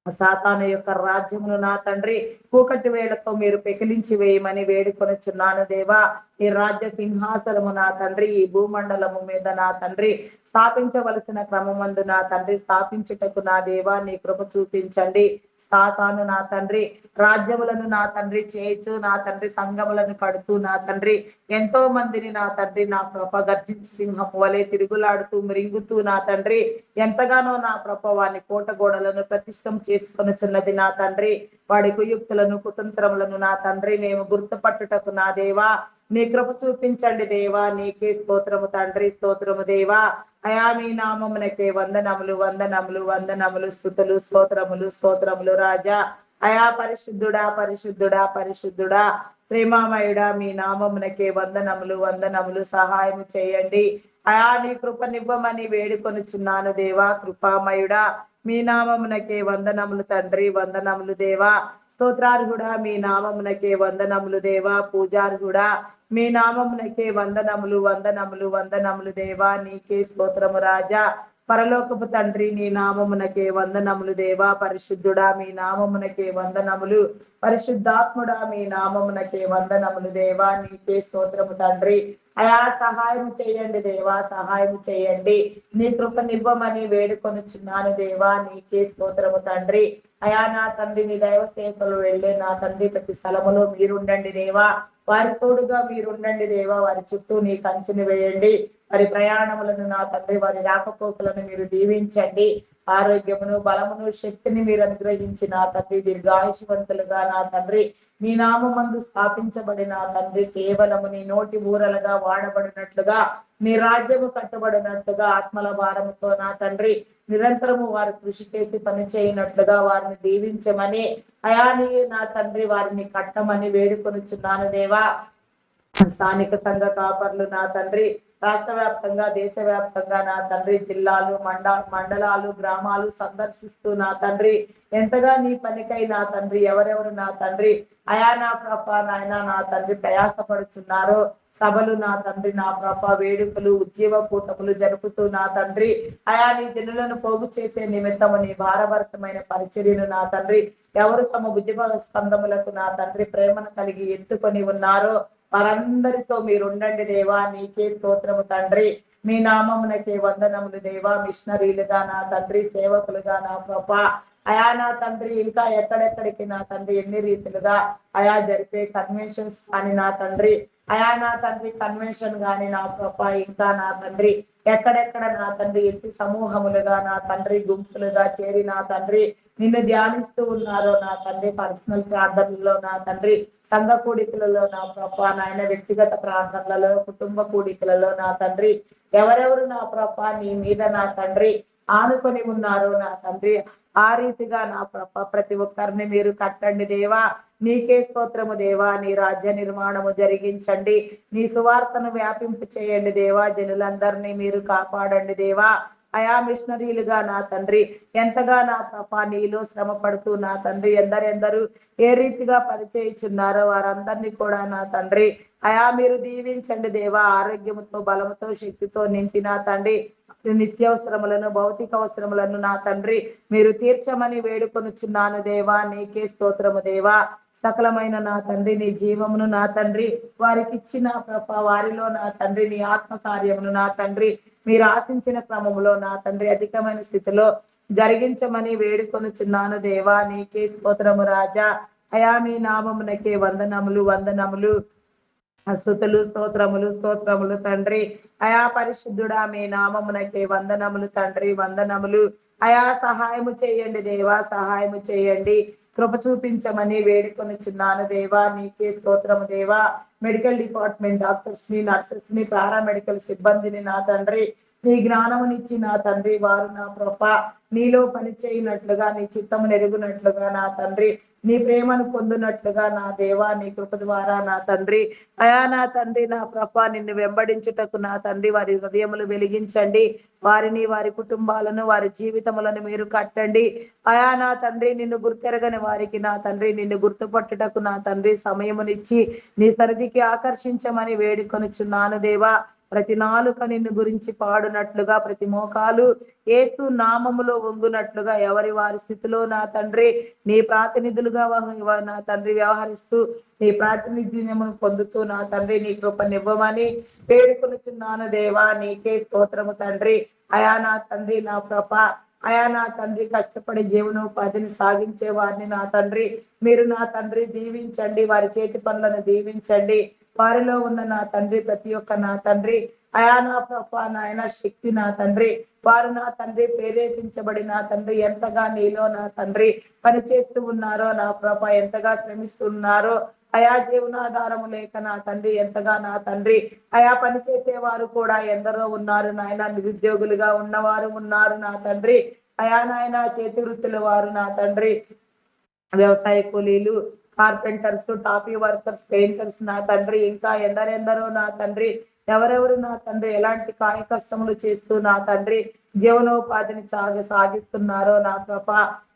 Speaker 1: సాతాను యొక్క రాజ్యమును నా తండ్రి కూకటి వేళతో మీరు పెకిలించి వేయమని వేడుకొనిచున్నాను దేవా. ఈ రాజ్య సింహాసనము నా తండ్రి ఈ భూమండలము మీద నా తండ్రి స్థాపించవలసిన క్రమమందు నా తండ్రి స్థాపించుటకు నా దేవా నీ కృప చూపించండి. సాతాను నా తండ్రి రాజ్యములను నా తండ్రి చేయొచ్చు నా తండ్రి సంఘములను కడుతూ నా తండ్రి ఎంతో మందిని నా తండ్రి నా కృప గర్జించి సింహపు వలె తిరుగులాడుతూ మృంగుతూ నా తండ్రి ఎంతగానో నా కృప వాని కోట గోడలను ప్రతిష్టం చేసుకొనుచున్నది నా తండ్రి. వాడి కుయుక్తులను కుతంత్రములను నా తండ్రి మేము గుర్తుపట్టుటకు నా దేవా నీ కృప చూపించండి దేవా. నీకే స్తోత్రము తండ్రి. స్తోత్రము దేవా. అయా మీ నామమునకే వందనములు వందనములు వందనములు స్తుతులు స్తోత్రములు స్తోత్రములు రాజా. అయా పరిశుద్ధుడా పరిశుద్ధుడా పరిశుద్ధుడా ప్రేమామయుడా మీ నామమునకే వందనములు వందనములు సహాయం చేయండి. అయా నీ కృపనివ్వమని వేడుకొనుచున్నాను దేవా. కృపామయుడా మీ నామమునకే వందనములు తండ్రి వందనములు దేవా. స్తోత్రార్హుడా మీ నామమునకే వందనములు దేవా. పూజార్హుడా మీ నామమునకే వందనములు వందనములు వందనములు దేవా. నీకే స్తోత్రము రాజా. పరలోకపు తండ్రి నీ నామమునకే వందనములు దేవా. పరిశుద్ధుడా మీ నామమునకే వందనములు. పరిశుద్ధాత్ముడా మీ నామమునకే వందనములు దేవా. నీకే స్తోత్రము తండ్రి. అయా సహాయం చేయండి దేవా, సహాయం చేయండి. నీ కృపనివ్వమని వేడుకొనుచున్నాను దేవా, నీకే స్తోత్రము తండ్రి. అయా నా తండ్రి, నీ దైవ సేవకులు వెళ్ళే నా తండ్రి ప్రతి స్థలములో మీరుండండి దేవా, వారి తోడుగా మీరుండండి దేవా, వారి చుట్టూ నీ కంచెను వేయండి. వారి ప్రయాణములను నా తండ్రి, వారి రాకపోకలను మీరు దీవించండి. ఆరోగ్యమును, బలమును, శక్తిని మీరు అనుగ్రహించి నా తండ్రి దీర్ఘాయుషవంతులుగా నా తండ్రి నీ నామమందు స్థాపించబడిన తండ్రి కేవలము నీ నోటి ఊరలుగా వాడబడినట్లుగా, నీ రాజ్యము కట్టబడినట్లుగా ఆత్మల భారముతో నా తండ్రి నిరంతరము వారు కృషి చేసి పని చేయనట్లుగా వారిని దీవించమని, అయాని నా తండ్రి వారిని కట్టమని వేడుకొనుచున్నాను దేవా. స్థానిక సంఘ కాపర్లు నా తండ్రి రాష్ట్ర వ్యాప్తంగా, దేశవ్యాప్తంగా నా తండ్రి జిల్లాలు, మండలాలు, గ్రామాలు సందర్శిస్తూ నా తండ్రి ఎంతగా నీ పనికై నా తండ్రి ఎవరెవరు నా తండ్రి అయా నా ప్రభ నాయన నా తండ్రి ప్రయాసపడుచున్నారో, సభలు నా తండ్రి నా ప్రభ, వేడుకలు, ఉద్యోగ కూటములు జరుపుతూ నా తండ్రి అయా నీ జనులను పోగు చేసే నిమిత్తము నీ భారభరితమైన పరిచర్యను నా తండ్రి ఎవరు తమ ఉద్యమ స్పందములకు నా తండ్రి ప్రేమను కలిగి ఎత్తుకొని ఉన్నారో వారందరితో మీరుండండి దేవా, నీకే స్తోత్రము తండ్రి. మీ నామమునకే వందనములు దేవా. మిషనరీలుగా నా తండ్రి, సేవకులుగా నా ప్రభ అయా నా తండ్రి ఇంకా ఎక్కడెక్కడికి నా తండ్రి ఎన్ని రీతిలుగా అయా జరిపే కన్వెన్షన్స్ అని నా తండ్రి అయా నా తండ్రి కన్వెన్షన్ గాని నా ప్రభ ఇంకా నా తండ్రి ఎక్కడెక్కడ నా తండ్రి ఎట్టి సమూహములుగా నా తండ్రి గుంపులుగా చేరి నా తండ్రి నిన్ను ధ్యానిస్తూ ఉన్నారో నా తండ్రి పర్సనల్ ప్రార్థనలో నా తండ్రి సంఘ కూడికలలో నా ప్రభ నాయన వ్యక్తిగత ప్రార్థనలలో కుటుంబ కూడికలలో నా తండ్రి ఎవరెవరు నా ప్రభ నీ మీద నా తండ్రి ఆనుకొని ఉన్నారో నా తండ్రి ఆ రీతిగా నా ప్రభ ప్రతి ఒక్కరిని మీరు కట్టండి దేవా. నీకే స్తోత్రము దేవా. నీ రాజ్య నిర్మాణము జరిగించండి. నీ సువార్తను వ్యాపింపు చేయండి దేవా. జనులందరినీ మీరు కాపాడండి దేవా. అయా మిషనరీలుగా నా తండ్రి ఎంతగా నా ప్రభ నీలో శ్రమ పడుతూ నా తండ్రి ఎందరెందరూ ఏ రీతిగా పరిచయించున్నారో వారందరినీ కూడా నా తండ్రి అయా మీరు దీవించండి దేవా. ఆరోగ్యముతో, బలముతో, శక్తితో నింపిన తండ్రి నిత్యావసరములను, భౌతిక అవసరములను నా తండ్రి మీరు తీర్చమని వేడుకొనుచున్నాను దేవా. నీకే స్తోత్రము దేవా. సకలమైన నా తండ్రి నీ జీవమును నా తండ్రి వారికి ఇచ్చిన ప్రభ వారిలో నా తండ్రి నీ ఆత్మ కార్యమును నా తండ్రి మీరు ఆశించిన క్రమములో నా తండ్రి అధికమైన స్థితిలో జరిగించమని వేడుకొనుచున్నాను దేవా. నీకే స్తోత్రము రాజా. అయా మీ నామమునకే వందనములు, వందనములు, స్తుతులు, స్తోత్రములు, స్తోత్రములు తండ్రి. అయా పరిశుద్ధుడా మీ నామమునకే వందనములు తండ్రి, వందనములు. అయా సహాయము చేయండి దేవా, సహాయము చేయండి. కృప చూపించమని వేడుకొనుచున్నాను దేవా. నీకే స్తోత్రము దేవా. మెడికల్ డిపార్ట్మెంట్ డాక్టర్స్ ని, నర్సెస్ ని, పారామెడికల్ సిబ్బందిని నా తండ్రి నీ జ్ఞానమునిచ్చి నా తండ్రి వారు నా కృప నీలో పని చేయనట్లుగా, నీ చిత్తము నెరుగునట్లుగా నా తండ్రి నీ ప్రేమను పొందినట్లుగా నా దేవా నీ కృప ద్వారా నా తండ్రి అయా నా తండ్రి నా ప్రభ నిన్ను వెంబడించుటకు నా తండ్రి వారి హృదయములు వెలిగించండి. వారిని, వారి కుటుంబాలను, వారి జీవితములను మీరు కట్టండి. అయా నా తండ్రి నిన్ను గుర్తెరగని వారికి నా తండ్రి నిన్ను గుర్తుపట్టుటకు నా తండ్రి సమయమునిచ్చి నీ సన్నిధికి ఆకర్షించమని వేడుకొనుచున్నాను దేవా. ప్రతి నాలుక నిన్ను గురించి పాడునట్లుగా, ప్రతి మోకాలు యేసు నామములో వంగునట్లుగా ఎవరి వారి స్థితిలో నా తండ్రి నీ ప్రాతినిధులుగా నా తండ్రి వ్యవహరిస్తూ నీ ప్రాతినిధ్యమును పొందుతూ నా తండ్రి నీ కృపనివ్వమని వేడుకొనుచున్నాను దేవా. నీకే స్తోత్రము తండ్రి. అయా నా తండ్రి నా కృప అయా నా తండ్రి కష్టపడి జీవనోపాధిని సాగించే వారిని నా తండ్రి మీరు నా తండ్రి దీవించండి. వారి చేతి పనులను దీవించండి. వారిలో ఉన్న నా తండ్రి ప్రతి ఒక్క నా తండ్రి అయా నా ప్రభ నాయన శక్తి నా తండ్రి వారు నా తండ్రి ప్రేరేపించబడి నా తండ్రి ఎంతగా నీలో నా తండ్రి పనిచేస్తూ ఉన్నారో నా ప్రభ ఎంతగా శ్రమిస్తున్నారో అయా జీవనాధారము లేక నా తండ్రి ఎంతగా నా తండ్రి అయా పనిచేసే వారు కూడా ఎందరో ఉన్నారు నాయన. నిరుద్యోగులుగా ఉన్నవారు ఉన్నారు నా తండ్రి అయా నాయన చేతి వృత్తుల వారు నా తండ్రి వ్యవసాయ కూలీలు, కార్పెంటర్స్, టాపీ వర్కర్స్, పెయింటర్స్ నా తండ్రి ఇంకా ఎందరెందరో నా తండ్రి ఎవరెవరు నా తండ్రి ఎలాంటి కాయ కష్టములు చేస్తూ నా తండ్రి జీవనోపాధిని సాగిస్తున్నారో నా కృప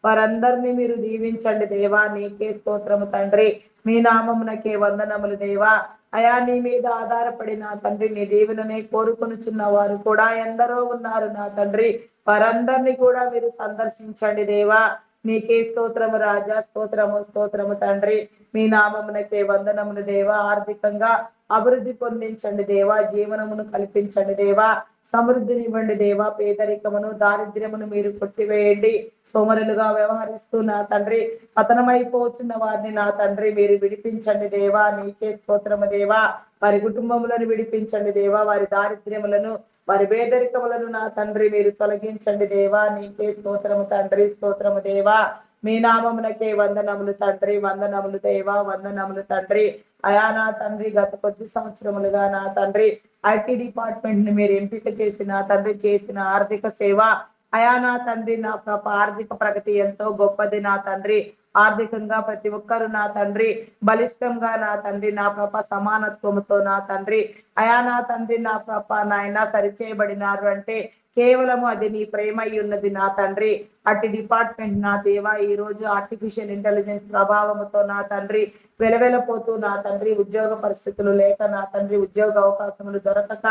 Speaker 1: వారందరినీ మీరు దీవించండి దేవా. నీకే స్తోత్రము తండ్రి. మీ నామమునకే వందనములు దేవా. అయా నీ మీద ఆధారపడి నా తండ్రి నీ దీవెననే కోరుకొనుచున్న వారు కూడా ఎందరో ఉన్నారు నా తండ్రి వారందరినీ కూడా మీరు సందర్శించండి దేవా. నీకే స్తోత్రము రాజా, స్తోత్రము స్తోత్రము తండ్రి. మీ నామమునకే వందనములు దేవా. ఆర్థికంగా అభివృద్ధి పొందించండి దేవా, జీవనమును కల్పించండి దేవా, సమృద్ధిని ఇవ్వండి దేవా. పేదరికమును దారిద్ర్యమును మీరు కొట్టివేయండి. సోమరులుగా వ్యవహరిస్తూ నా తండ్రి పతనమైపోతున్న వారిని నా తండ్రి మీరు విడిపించండి దేవా. నీకే స్తోత్రము దేవా. వారి కుటుంబములను విడిపించండి దేవా. వారి దారిద్ర్యములను వారి పేదరికములను నా తండ్రి మీరు తొలగించండి దేవా. నీకే స్తోత్రము తండ్రి, స్తోత్రము దేవా. మీ నామమునకే వందనములు తండ్రి, వందనములు దేవా, వందనములు తండ్రి. అయా నా తండ్రి గత కొద్ది సంవత్సరములుగా నా తండ్రి ఐటీ డిపార్ట్మెంట్ ని మీరు ఎంపిక చేసి నా తండ్రి చేసిన ఆర్థిక సేవ అయా నా తండ్రి నా ఆర్థిక ప్రగతి ఎంతో గొప్పది నా తండ్రి. ఆర్థికంగా ప్రతి ఒక్కరు నా తండ్రి బలిష్టంగా నా తండ్రి నా సమానత్వముతో నా తండ్రి అయా నా తండ్రి నా నాయన సరిచేయబడినారు అంటే కేవలము అది నీ ప్రేమ ఉన్నది నా తండ్రి. అట్టి డిపార్ట్మెంట్ నా దేవా ఈ రోజు ఆర్టిఫిషియల్ ఇంటెలిజెన్స్ ప్రభావముతో నా తండ్రి వెలవెలపోతూ నా తండ్రి ఉద్యోగ పరిస్థితులు లేక నా తండ్రి ఉద్యోగ అవకాశములు దొరకక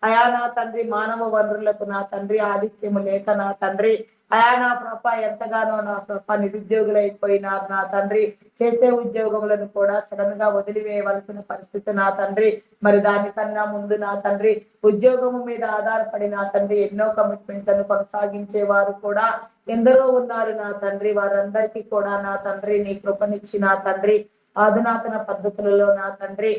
Speaker 1: అయా నా తండ్రి మానవ వనరులకు నా తండ్రి ఆధిక్యము లేక నా తండ్రి అయా నా ఎంతగానో నా నిరుద్యోగులైపోయినారు నా తండ్రి. చేసే ఉద్యోగములను కూడా సడన్ గా వదిలివేయవలసిన పరిస్థితి నా తండ్రి. మరి దానికన్నా ముందు నా తండ్రి ఉద్యోగము మీద ఆధారపడి నా తండ్రి ఎన్నో కమిట్మెంట్లను కొనసాగించే వారు కూడా ఎందరో ఉన్నారు నా తండ్రి. వారందరికీ కూడా నా తండ్రి నీ కృపనిచ్చి నా తండ్రి అధునాతన పద్ధతులలో నా తండ్రి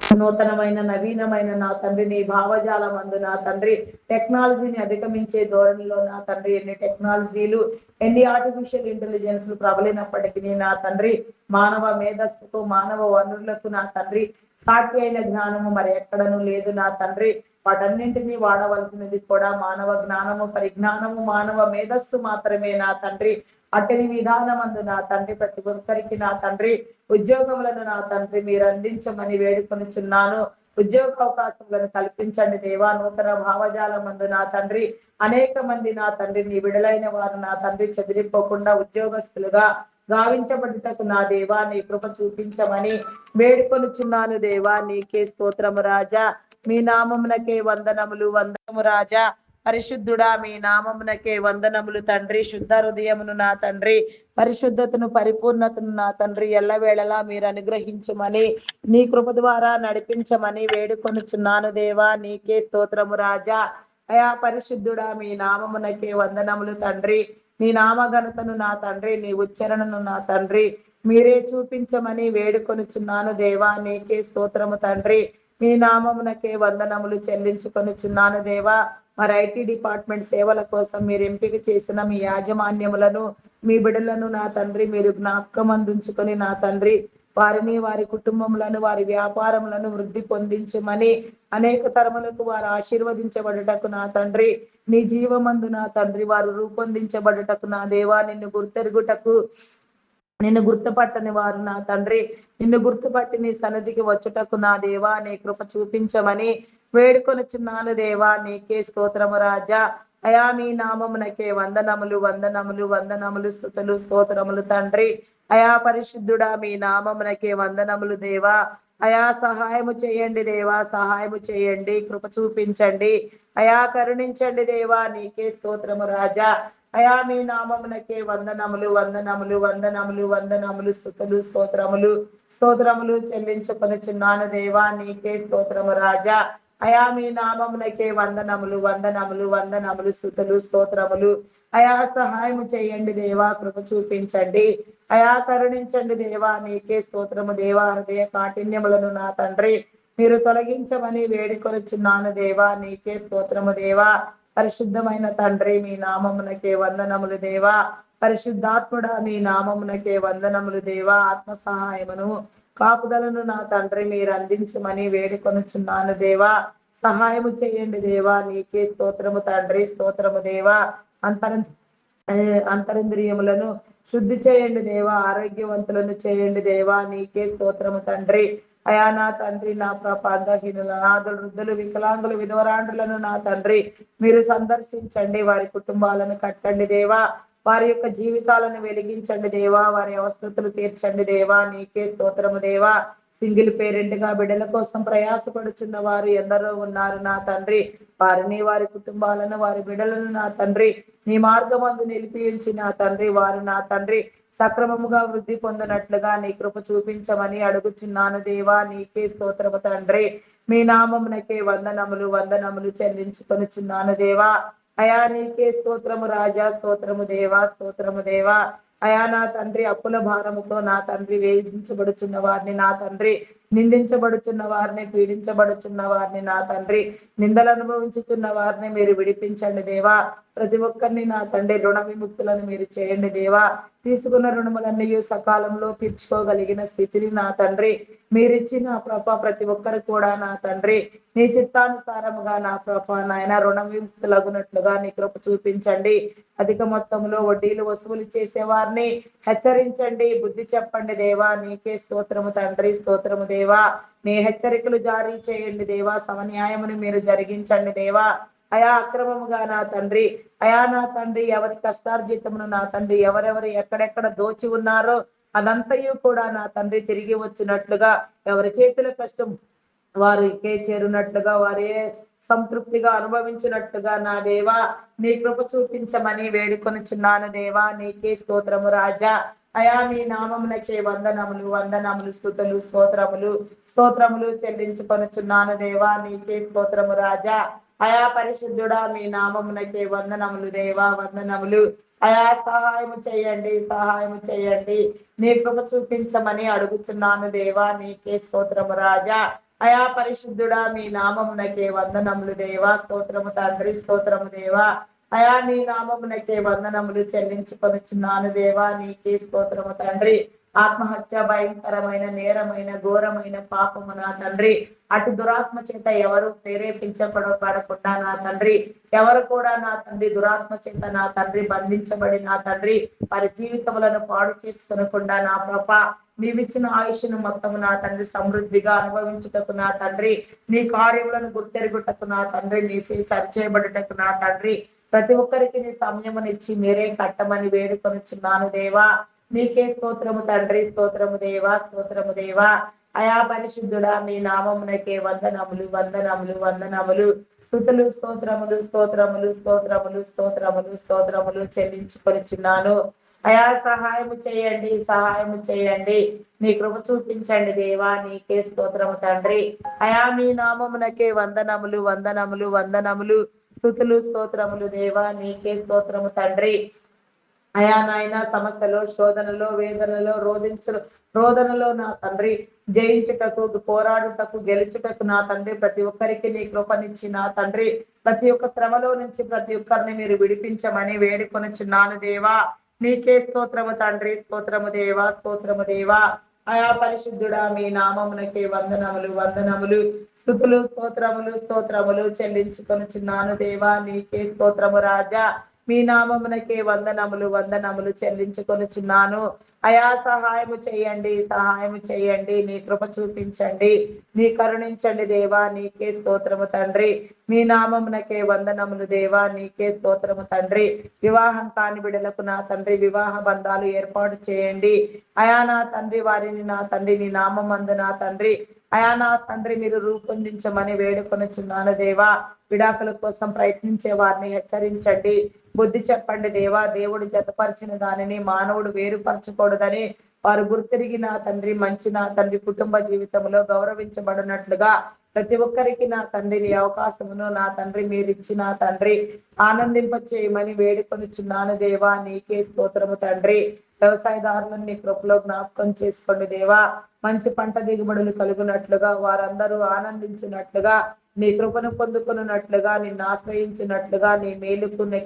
Speaker 1: నూతనమైన నవీనమైన నా తండ్రి నీ భావజాలం అందు నా తండ్రి టెక్నాలజీని అధిగమించే ధోరణిలో నా తండ్రి ఎన్ని టెక్నాలజీలు ఎన్ని ఆర్టిఫిషియల్ ఇంటెలిజెన్స్ ప్రబలినప్పటికీ నా తండ్రి మానవ మేధస్సుకు మానవ వనరులకు నా తండ్రి సాటి అయిన జ్ఞానము మరి ఎక్కడను లేదు నా తండ్రి. వాటన్నింటినీ వాడవలసినది కూడా మానవ జ్ఞానము పరిజ్ఞానము మానవ మేధస్సు మాత్రమే నా తండ్రి. అట్టని విధానమందు నా తండ్రి ప్రతి ఒక్కరికి నా తండ్రి ఉద్యోగములను నా తండ్రి మీరు అందించమని వేడుకొనిచున్నాను. ఉద్యోగ అవకాశములను కల్పించండి దేవా. నూతన భావజాలమందు నా తండ్రి అనేక మంది నా తండ్రి నీ విడుదలైన వారు నా తండ్రి చెదిరిపోకుండా ఉద్యోగస్తులుగా గావించబడుటకు నా దేవా నీ కృప చూపించమని వేడుకొనుచున్నాను దేవా. నీకే స్తోత్రము రాజా. మీ నామమునకే వందనములు, వందనము రాజా. పరిశుద్ధుడా మీ నామమునకే వందనములు తండ్రి. శుద్ధ హృదయమును నా తండ్రి పరిశుద్ధతను పరిపూర్ణతను నా తండ్రి ఎల్లవేళలా మీరు అనుగ్రహించమని నీ కృప ద్వారా నడిపించమని వేడుకొనుచున్నాను దేవా. నీకే స్తోత్రము రాజా. అయా పరిశుద్ధుడా మీ నామమునకే వందనములు తండ్రి. నీ నామఘనతను నా తండ్రి నీ ఉచ్చరణను నా తండ్రి మీరే చూపించమని వేడుకొనుచున్నాను దేవా. నీకే స్తోత్రము తండ్రి. మీ నామమునకే వందనములు చెల్లించుకొనుచున్నాను దేవా. మరి ఐటీ డిపార్ట్మెంట్ సేవల కోసం మీరు ఎంపిక చేసిన మీ యాజమాన్యములను మీ బిడ్డలను నా తండ్రి మీరు జ్ఞాపకం అందించుకొని నా తండ్రి వారిని వారి కుటుంబములను వారి వ్యాపారములను వృద్ధి పొందించమని అనేక తరములకు వారు ఆశీర్వదించబడటకు నా తండ్రి నీ జీవమందు నా తండ్రి వారు రూపొందించబడటకు నా దేవా నిన్ను గుర్తెరుగుటకు నిన్ను గుర్తుపట్టని వారు నా తండ్రి నిన్ను గుర్తుపట్టి నీ సన్నిధికి వచ్చుటకు నా దేవా నీ కృప చూపించమని వేడుకొనుచున్నాను దేవా. నీకే స్తోత్రము రాజా. అయా మీ నామమునకే వందనములు, వందనములు, వందనములు, స్తుతులు, స్తోత్రములు తండ్రి. అయా పరిశుద్ధుడా మీ నామమునకే వందనములు దేవా. అయా సహాయము చేయండి దేవా, సహాయము చేయండి, కృప చూపించండి అయా, కరుణించండి దేవా. నీకే స్తోత్రము రాజా. అయా మీ నామమునకే వందనములు, వందనములు, వందనములు, వందనములు, స్తుతులు, స్తోత్రములు, స్తోత్రములు చెల్లించుకొనుచున్నాను దేవా. నీకే స్తోత్రము రాజా. అయా మీ నామమునకే వందనములు, వందనములు, వందనములు, స్తుతులు, స్తోత్రములు. అయా సహాయము చేయండి దేవా, కృప చూపించండి అయా, కరుణించండి దేవా. నీకే స్తోత్రము దేవా. హృదయ కాఠిన్యములను నా తండ్రి మీరు తొలగించమని వేడుకొనుచున్నాను దేవా. నీకే స్తోత్రము దేవా. పరిశుద్ధమైన తండ్రి మీ నామమునకే వందనములు దేవా. పరిశుద్ధాత్ముడా మీ నామమునకే వందనములు దేవా. ఆత్మ సహాయమును కాపుదలను నా తండ్రి మీరు అందించమని వేడుకొనుచున్నాను దేవా. సహాయము చేయండి దేవా. నీకే స్తోత్రము తండ్రి, స్తోత్రము దేవా. అంతరింద్రియములను శుద్ధి చేయండి దేవా. ఆరోగ్యవంతులను చేయండి దేవా. నీకే స్తోత్రము తండ్రి. అయా నా తండ్రి నా అంగహీనుల నాదులు వృద్ధులు వికలాంగులు విధవరాండ్రులను నా తండ్రి మీరు సందర్శించండి. వారి కుటుంబాలను కట్టండి దేవా. వారి యొక్క జీవితాలను వెలిగించండి దేవా. వారి అవస్థతులు తీర్చండి దేవా. నీకే స్తోత్రము దేవా. సింగిల్ పేరెంట్ గా బిడ్డల కోసం ప్రయాసపడుచున్న వారు ఎందరో ఉన్నారు నా తండ్రి. వారిని, వారి కుటుంబాలను, వారి బిడ్డలను నా తండ్రి నీ మార్గమందు నిలిపి ఉంచి నా తండ్రి, వారు నా తండ్రి సక్రమముగా వృద్ధి పొందినట్లుగా నీ కృప చూపించమని అడుగుచున్నాను దేవా. నీకే స్తోత్రము తండ్రి. మీ నామమునకే వందనములు వందనములు చెల్లించుకొనుచున్నాను దేవా. అయా నీకే స్తోత్రము రాజా, స్తోత్రము దేవా, స్తోత్రము దేవా. అయా నా తండ్రి, అప్పుల భారముతో నా తండ్రి వేధించబడుచున్న వారిని నా తండ్రి, నిందించబడుచున్న వారిని, పీడించబడుచున్న వారిని నా తండ్రి, నిందలు అనుభవించుతున్న వారిని మీరు విడిపించండి దేవా. ప్రతి ఒక్కరిని నా తండ్రి రుణ విముక్తులను మీరు చేయండి దేవా. తీసుకున్న రుణములన్నీ సకాలంలో తీర్చుకోగలిగిన స్థితిని నా తండ్రి మీరిచ్చిన ప్రభ ప్రతి ఒక్కరు కూడా నా తండ్రి నీ చిత్తానుసారముగా నా ప్రభ నాయన రుణ విముక్తులగునట్లుగా నీ కృప చూపించండి. అధిక మొత్తంలో వడ్డీలు వసూలు చేసే వారిని హెచ్చరించండి, బుద్ధి చెప్పండి దేవా. నీకే స్తోత్రము తండ్రి, స్తోత్రము దేవా. నీ హెచ్చరికలు జారీ చేయండి దేవా. సమన్యాయమును మీరు జరిగించండి దేవా. అయా అక్రమముగా నా తండ్రి, అయా నా తండ్రి ఎవరి కష్టార్జితమును నా తండ్రి ఎవరెవరు ఎక్కడెక్కడ దోచి ఉన్నారో అదంతయు కూడా నా తండ్రి తిరిగి వచ్చినట్లుగా, ఎవరి చేతుల కష్టం వారికే చేరునట్లుగా, వారే సంతృప్తిగా అనుభవించినట్టుగా నా దేవా నీ కృప చూపించమని వేడుకొనుచున్నాను దేవా. నీకే స్తోత్రము రాజా. అయా మీ నామమునకే వందనములు వందనములు స్తుతులు స్తోత్రములు స్తోత్రములు చెల్లించుకొనుచున్నాను దేవా. నీకే స్తోత్రము రాజా. అయా పరిశుద్ధుడా మీ నామమునకే వందనములు దేవా, వందనములు. అయా సహాయము చేయండి, సహాయము చేయండి. నీ కృప చూపించమని అడుగుచున్నాను దేవా. నీకే స్తోత్రము రాజా. అయా పరిశుద్ధుడా మీ నామమునకే వందనములు దేవా, స్తోత్రము తండ్రి, స్తోత్రము దేవా. అయా మీ నామమునకే వందనములు చెల్లించుకొనుచున్నాను దేవా. నీకే స్తోత్రము తండ్రి. ఆత్మహత్య భయంకరమైన నేరమైన ఘోరమైన పాపము నా తండ్రి, అటు దురాత్మ చేత ఎవరు ప్రేరేపించబడకుండా నా తండ్రి, ఎవరు కూడా నా తండ్రి దురాత్మ చేత నా తండ్రి బంధించబడి నా తండ్రి వారి జీవితములను పాడు చేసుకునకుండా నా పాప నీవిచ్చిన ఆయుష్ను మొత్తము నా తండ్రి సమృద్ధిగా అనుభవించుటకు నా తండ్రి, నీ కార్యములను గుర్తెరుగుటకు నా తండ్రి, నీ సరిచేయబడుటకు నా తండ్రి ప్రతి ఒక్కరికి నీ సమయమునిచ్చి మీరే కట్టమని వేడుకొనుచున్నాను దేవా. నీకే స్తోత్రము తండ్రి, స్తోత్రము దేవా, స్తోత్రము దేవా. అయా పరిశుద్ధుడా మీ నామమునకే వందనములు వందనములు వందనములు స్తుతులు స్తోత్రములు స్తోత్రములు స్తోత్రములు స్తోత్రములు స్తోత్రములు చెల్లించుకొనిచున్నాను. అయా సహాయము చేయండి, సహాయము చేయండి. నీ కృప చూపించండి దేవా. నీకే స్తోత్రము తండ్రి. అయా మీ నామమునకే వందనములు వందనములు వందనములు స్తుతులు స్తోత్రములు దేవా. నీకే స్తోత్రము తండ్రి. అయా నాయన సమస్యలో, శోధనలో, వేదనలో, రోదనలో నా తండ్రి జయించుటకు, పోరాడుటకు, గెలుచుటకు నా తండ్రి ప్రతి ఒక్కరికి నీ కృపనిచ్చి నా తండ్రి ప్రతి ఒక్క శ్రమలో నుంచి ప్రతి ఒక్కరిని మీరు విడిపించమని వేడుకొనుచున్నాను దేవా. నీకే స్తోత్రము తండ్రి, స్తోత్రము దేవా, స్తోత్రము దేవా. అయా పరిశుద్ధుడా మీ నామమునకే వందనములు వందనములు స్తుతులు స్తోత్రములు స్తోత్రములు చెల్లించుకొనుచున్నాను దేవా. నీకే స్తోత్రము రాజా. మీ నామమునకే వందనములు వందనములు చెల్లించుకొనుచున్నాను. అయా సహాయము చేయండి, సహాయము చేయండి. నీ కృప చూపించండి, నీ కరుణించండి దేవా. నీకే స్తోత్రము తండ్రి. మీ నామమునకే వందనములు దేవా. నీకే స్తోత్రము తండ్రి. వివాహం కాని బిడ్డలకు నా తండ్రి వివాహ బంధాలు ఏర్పాటు చేయండి. అయా నా తండ్రి వారిని నా తండ్రి నీ నామమందు నా తండ్రి అయా నా తండ్రి మీరు రూపొందించమని వేడుకొనుచున్నాను దేవా. విడాకుల కోసం ప్రయత్నించే వారిని హెచ్చరించండి, బుద్ధి చెప్పండి దేవా. దేవుడు జతపరిచిన దానిని మానవుడు వేరుపరచకూడదని వారు గుర్తిరిగి నా తండ్రి మంచి నా తండ్రి కుటుంబ జీవితంలో గౌరవించబడినట్లుగా ప్రతి ఒక్కరికి నా తండ్రి నీ అవకాశమును నా తండ్రి మీరిచ్చి నా తండ్రి ఆనందింప చేయమని వేడుకొనుచున్నాను దేవా. నీకే స్తోత్రము తండ్రి. వ్యవసాయదారులను నీ కృపలో జ్ఞాపకం చేసుకోండి దేవా. మంచి పంట దిగుబడులు కలుగునట్లుగా, వారందరూ ఆనందించినట్లుగా, నీ కృపను పొందుకున్నట్లుగా, నిన్ను ఆశ్రయించినట్లుగా, నీ మేలుకు నీ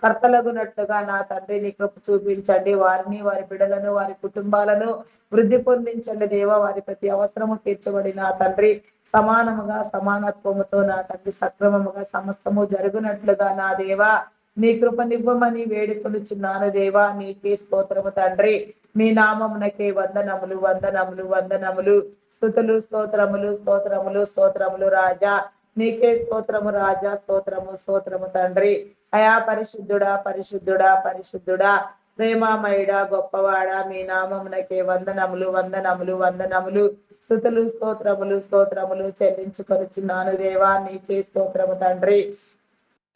Speaker 1: కర్తలగునట్లుగా నా తండ్రి నీ కృప చూపించండి. వారిని, వారి బిడ్డలను, వారి కుటుంబాలను వృద్ధి పొందించండి దేవా. వారి ప్రతి అవసరము తీర్చబడి నా తండ్రి సమానముగా సమానత్వముతో నా తండ్రి సక్రమముగా సమస్తము జరుగునట్లుగా నా దేవా నీ కృపనివ్వమని వేడుకొనుచున్నాను దేవా. నీకే స్తోత్రము తండ్రి. మీ నామమునకే వందనములు వందనములు వందనములు స్తుతులు స్తోత్రములు స్తోత్రములు స్తోత్రములు రాజా. నీకే స్తోత్రము రాజా. స్తోత్రము స్తోత్రము తండ్రి. అయా పరిశుద్ధుడా పరిశుద్ధుడా పరిశుద్ధుడా ప్రేమామయుడా గొప్పవాడా మీ నామమునకే వందనములు వందనములు వందనములు స్తుతులు స్తోత్రములు స్తోత్రములు చెల్లించుకొనుచున్నాను దేవా, నీకే స్తోత్రము తండ్రి.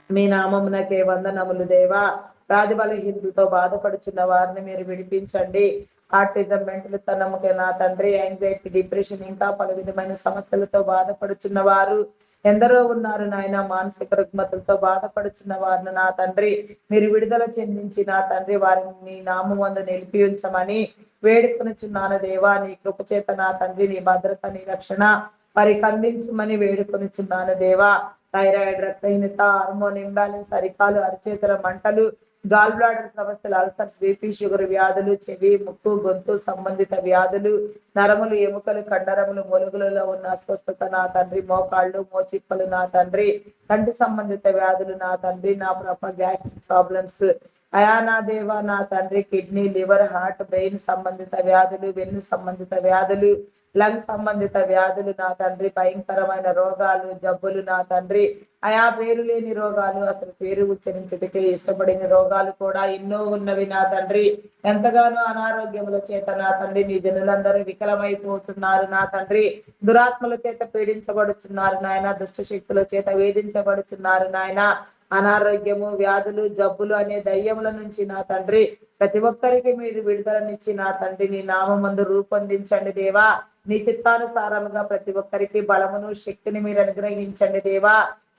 Speaker 1: మీ నామమునకే వందనములు దేవా. వ్యాధి బలహీనతతో బాధపడుచున్న వారిని మీరు విడిపించండి. ఆర్టిజం, మెంటల్ తనముకే నా తండ్రి, యాంగ్జైటీ, డిప్రెషన్, ఇంకా పలు విధమైన సమస్యలతో బాధపడుచున్న వారు ఎందరో ఉన్నారు నాయన. మానసిక రుగ్మతలతో బాధపడుచున్న వారిని నా తండ్రి మీరు విడుదల చెందించి నా తండ్రి వారిని నీ నామమందు నిలిపి ఉంచమని వేడుకొనుచున్నాను దేవా. నీ కృప చేత నా తండ్రి నీ భద్రత నీ రక్షణ వారికి అందించమని వేడుకొనుచున్నాను దేవా. థైరాయిడ్, రక్తహీనత, హార్మోన్ ఇంబ్యాలెన్స్, అరికాలు అరిచేతుల మంటలు, గాల్ బ్లాడర్ సమస్యలు, అల్సర్స్, బీపీ, షుగర్ వ్యాధులు, చెవి, ముక్కు, గొంతు సంబంధిత వ్యాధులు, నరములు, ఎముకలు, కండరములు, మొలుగులలో ఉన్న అస్వస్థత నా తండ్రి, మోకాళ్ళు, మోచిప్పలు నా తండ్రి, కంటి సంబంధిత వ్యాధులు నా తండ్రి, నా గ్యాస్ట్రిక్ ప్రాబ్లమ్స్ అయా నా దేవా నా తండ్రి, కిడ్నీ, లివర్, హార్ట్, బ్రెయిన్ సంబంధిత వ్యాధులు, వెన్ను సంబంధిత వ్యాధులు, లంగ్ సంబంధిత వ్యాధులు నా తండ్రి, భయంకరమైన రోగాలు, జబ్బులు నా తండ్రి, అయా పేరు లేని రోగాలు, అసలు పేరు ఉచ్చరించుటకే ఇష్టపడిన రోగాలు కూడా ఎన్నో ఉన్నవి నా తండ్రి. ఎంతగానో అనారోగ్యముల చేత నా తండ్రి నీ జనులందరూ వికలమైపోతున్నారు నా తండ్రి. దురాత్మల చేత పీడించబడుచున్నారు నాయన, దుష్ట శక్తుల చేత వేధించబడుచున్నారు నాయన. అనారోగ్యము, వ్యాధులు, జబ్బులు అనే దయ్యముల నుంచి నా తండ్రి ప్రతి ఒక్కరికి మీరు విడుదలనిచ్చి నా తండ్రి నీ నామమందు రూపొందించండి దేవా. నీ చిత్తానుసారముగా ప్రతి ఒక్కరికి బలమును శక్తిని మీరు అనుగ్రహించండి దేవా.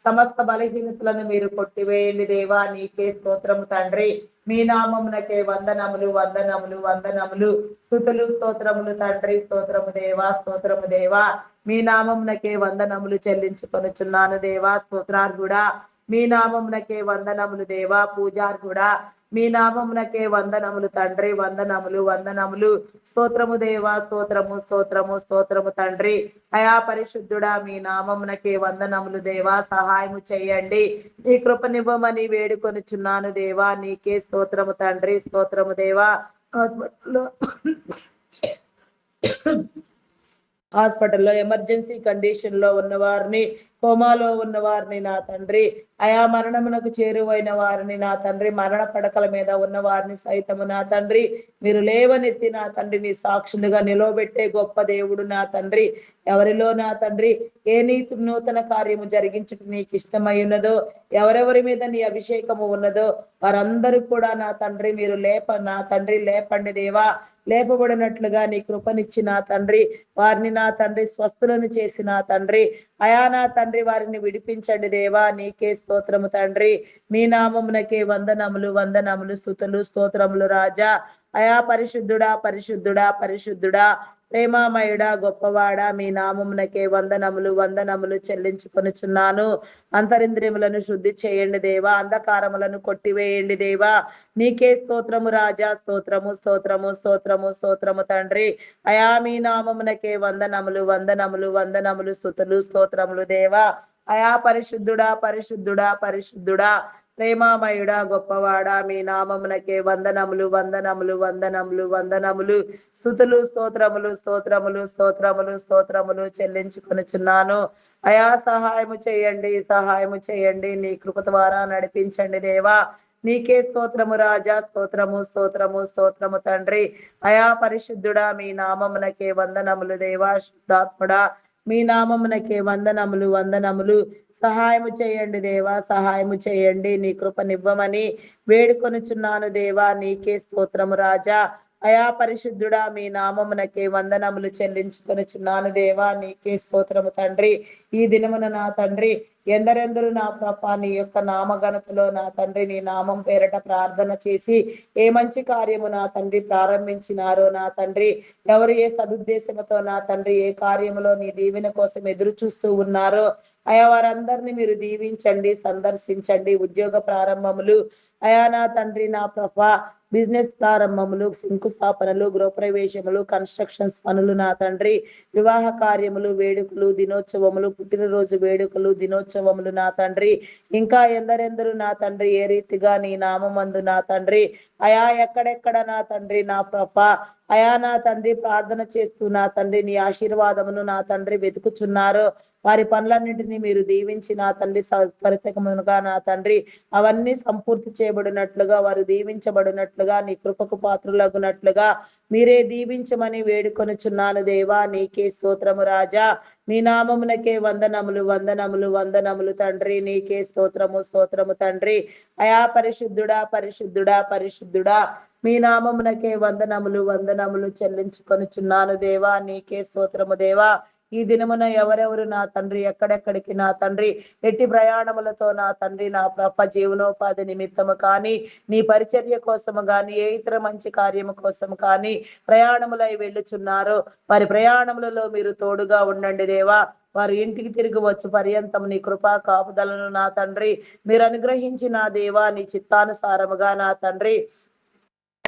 Speaker 1: సమస్త బలహీనతలను మీరు కొట్టివేయండి దేవా. నీకే స్తోత్రము తండ్రి. మీ నామమునకే వందనములు వందనములు వందనములు స్తుతులు స్తోత్రములు తండ్రి. స్తోత్రము దేవా, స్తోత్రము దేవా. మీ నామమునకే వందనములు చెల్లించుకొనుచున్నాను దేవా. స్తోత్రార్గుడా మీ నామమునకే వందనములు దేవా. పూజార్గుడా మీ నామమునకే వందనములు తండ్రి. వందనములు వందనములు. స్తోత్రము దేవా, స్తోత్రము స్తోత్రము స్తోత్రము తండ్రి. అయా పరిశుద్ధుడా మీ నామమునకే వందనములు దేవా. సహాయము చేయండి. నీ కృపనివ్వమని వేడుకొనుచున్నాను దేవా. నీకే స్తోత్రము తండ్రి. స్తోత్రము దేవా. హాస్పిటల్లో ఎమర్జెన్సీ కండిషన్ లో ఉన్న వారిని, కోమాలో ఉన్న వారిని నా తండ్రి, అయా మరణమునకు చేరువైన వారిని నా తండ్రి, మరణ పడకల మీద ఉన్న వారిని సైతము నా తండ్రి మీరు లేవనెత్తి నా తండ్రి నీ సాక్షులుగా నిలవబెట్టే గొప్ప దేవుడు నా తండ్రి. ఎవరిలో నా తండ్రి ఏ నీతి నూతన కార్యము జరిగించుట నీకు ఇష్టమై ఉన్నదో, ఎవరెవరి మీద నీ అభిషేకము ఉన్నదో వారందరూ కూడా నా తండ్రి మీరు నా తండ్రి లేపండి దేవా. లేపబడినట్లుగా నీ కృపనిచ్చి నా తండ్రి వారిని నా తండ్రి స్వస్థులను చేసి నా తండ్రి అయా నా తండ్రి వారిని విడిపించండి దేవా. నీకే స్తోత్రము తండ్రి. మీ నామమునకే వందనములు వందనములు స్తుతులు స్తోత్రములు రాజా. అయా పరిశుద్ధుడా పరిశుద్ధుడా పరిశుద్ధుడా ప్రేమామయుడా గొప్పవాడా మీ నామమునకే వందనములు వందనములు చెల్లించుకొనుచున్నాను. అంతరింద్రియములను శుద్ధి చేయండి దేవా. అంధకారములను కొట్టివేయండి దేవా. నీకే స్తోత్రము రాజా. స్తోత్రము స్తోత్రము స్తోత్రము స్తోత్రము తండ్రి. అయా మీ నామమునకే వందనములు వందనములు వందనములు స్తుతులు స్తోత్రములు దేవా. అయా పరిశుద్ధుడా పరిశుద్ధుడా పరిశుద్ధుడా ప్రేమామయుడా గొప్పవాడా మీ నామమునకే వందనములు వందనములు వందనములు వందనములు స్తుతులు స్తోత్రములు స్తోత్రములు స్తోత్రములు స్తోత్రములు చెల్లించుకొనుచున్నాను. అయా సహాయము చేయండి, సహాయము చేయండి. నీ కృప ద్వారా నడిపించండి దేవా. నీకే స్తోత్రము రాజా. స్తోత్రము స్తోత్రము స్తోత్రము తండ్రి. అయా పరిశుద్ధుడా మీ నామమునకే వందనములు దేవా. శుద్ధాత్ముడా మీ నామమునకే వందనములు వందనములు. సహాయము చేయండి దేవా, సహాయము చేయండి. నీ కృపనివ్వమని వేడుకొనుచున్నాను దేవా. నీకే స్తోత్రము రాజా. అయా పరిశుద్ధుడా మీ నామమునకే వందనములు చెల్లించుకొనుచున్నాను దేవా. నీకే స్తోత్రము తండ్రి. ఈ దినమున నా తండ్రి ఎందరెందరూ నా ప్రభా నీ యొక్క నామఘనతలో నా తండ్రి నీ నామం పేరట ప్రార్థన చేసి ఏ మంచి కార్యము నా తండ్రి ప్రారంభించినారో నా తండ్రి, ఎవరు ఏ సదుద్దేశముతో నా తండ్రి ఏ కార్యములో నీ దీవెన కోసం ఎదురు చూస్తూ ఉన్నారో అయా వారందరినీ మీరు దీవించండి, సందర్శించండి. ఉద్యోగ ప్రారంభములు అయా నా తండ్రి నా ప్రభా బిజినెస్ ప్రారంభములు, శంకుస్థాపనలు, గృహప్రవేశములు, కన్స్ట్రక్షన్స్ పనులు నా తండ్రి, వివాహ కార్యములు, వేడుకలు, దినోత్సవములు, పుట్టినరోజు వేడుకలు, దినోత్సవములు నా తండ్రి, ఇంకా ఎందరెందరూ నా తండ్రి ఏ రీతిగా నీ నామమందు నా తండ్రి అయా ఎక్కడెక్కడ నా తండ్రి నా ప్రభా అయా నా తండ్రి ప్రార్థన చేస్తూ నా తండ్రి నీ ఆశీర్వాదమును నా తండ్రి వెతుకుచున్నారు వారి పనులన్నింటినీ మీరు దీవించి నా తండ్రి త్వరితముగా నా తండ్రి అవన్నీ సంపూర్తి చేయబడినట్లుగా వారు దీవించబడినట్లుగా నీ కృపకు పాత్రులగునట్లుగా మీరే దీవించమని వేడుకొనుచున్నాను దేవా. నీకే స్తోత్రము రాజా. మీ నామమునకే వందనములు వందనములు వందనములు తండ్రి. నీకే స్తోత్రము స్తోత్రము తండ్రి. అయా పరిశుద్ధుడా పరిశుద్ధుడా పరిశుద్ధుడా మీ నామమునకే వందనములు వందనములు చెల్లించుకొనుచున్నాను దేవా. నీకే స్తోత్రము దేవా. ఈ దినమున ఎవరెవరు నా తండ్రి ఎక్కడెక్కడికి నా తండ్రి ఎట్టి ప్రయాణములతో నా తండ్రి నా జీవనోపాధి నిమిత్తము కానీ నీ పరిచర్య కోసము కానీ ఏ ఇతర మంచి కార్యము కోసము కానీ ప్రయాణములై వెళ్ళుచున్నారో వారి ప్రయాణములలో మీరు తోడుగా ఉండండి దేవా. వారు ఇంటికి తిరిగి వచ్చు పర్యంతం నీ కృపా కాపుదలను నా తండ్రి మీరు అనుగ్రహించి నా దేవా నీ చిత్తానుసారముగా నా తండ్రి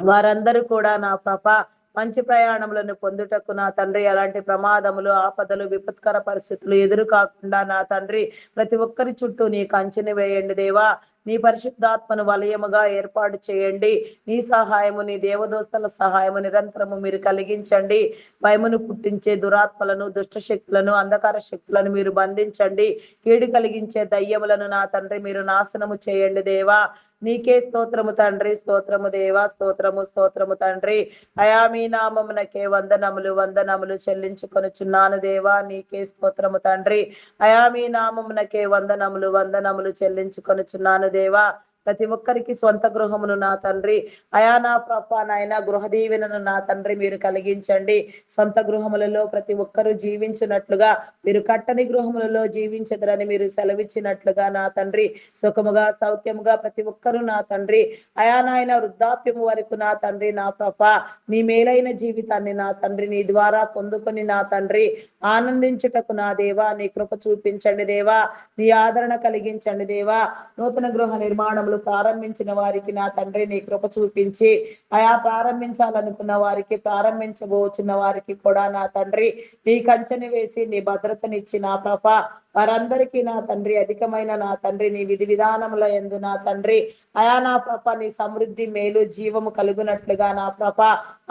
Speaker 1: వారందరూ కూడా నా మంచి ప్రయాణములను పొందుటకు నా తండ్రి అలాంటి ప్రమాదములు ఆపదలు విపత్కర పరిస్థితులు ఎదురు కాకుండా నా తండ్రి ప్రతి ఒక్కరి చుట్టూ నీ కంచెని వేయండి దేవా. నీ పరిశుద్ధాత్మను వలయముగా ఏర్పాటు చేయండి. నీ సహాయము నీ దేవదోస్తల సహాయము నిరంతరము మీరు కలిగించండి. భయమును పుట్టించే దురాత్మలను దుష్ట శక్తులను అంధకార శక్తులను మీరు బంధించండి. కీడు కలిగించే దయ్యములను నా తండ్రి మీరు నాశనము చేయండి దేవా. నీకే స్తోత్రము తండ్రి. స్తోత్రము దేవా. స్తోత్రము స్తోత్రము తండ్రి. అయా మీ నామమునకే వందనములు వందనములు చెల్లించుకొనుచున్నాను దేవా. నీకే స్తోత్రము తండ్రి. అయా మీ నామమునకే వందనములు వందనములు చెల్లించుకొనుచున్నాను దేవా. ప్రతి ఒక్కరికి సొంత గృహమును నా తండ్రి అయా నా నాయన గృహ దీవెనను నా తండ్రి మీరు కలిగించండి. సొంత గృహములలో ప్రతి ఒక్కరూ జీవించినట్లుగా మీరు కట్టని గృహములలో జీవించదరని మీరు సెలవిచ్చినట్లుగా నా తండ్రి సుఖముగా సౌఖ్యముగా ప్రతి ఒక్కరూ నా తండ్రి అయా నాయన వృద్ధాప్యము వరకు నా తండ్రి నా నీ మేలైన జీవితాన్ని నా తండ్రి నీ ద్వారా పొందుకొని నా తండ్రి ఆనందించుటకు నా దేవా నీ కృప చూపించండి దేవా. నీ ఆదరణ కలిగించండి దేవా. నూతన గృహ నిర్మాణములు ప్రారంభించిన వారికి నా తండ్రి నీ కృప చూపించి అయా ప్రారంభించాలనుకున్న వారికి ప్రారంభించబోచున్న వారికి కూడా నా తండ్రి నీ కంచెని వేసి నీ భద్రతనిచ్చి నా వారందరికీ నా తండ్రి అధికమైన నా తండ్రి నీ విధి విధానముల యందు నా తండ్రి అయా నా నీ సమృద్ధి మేలు జీవము కలుగునట్లుగా నా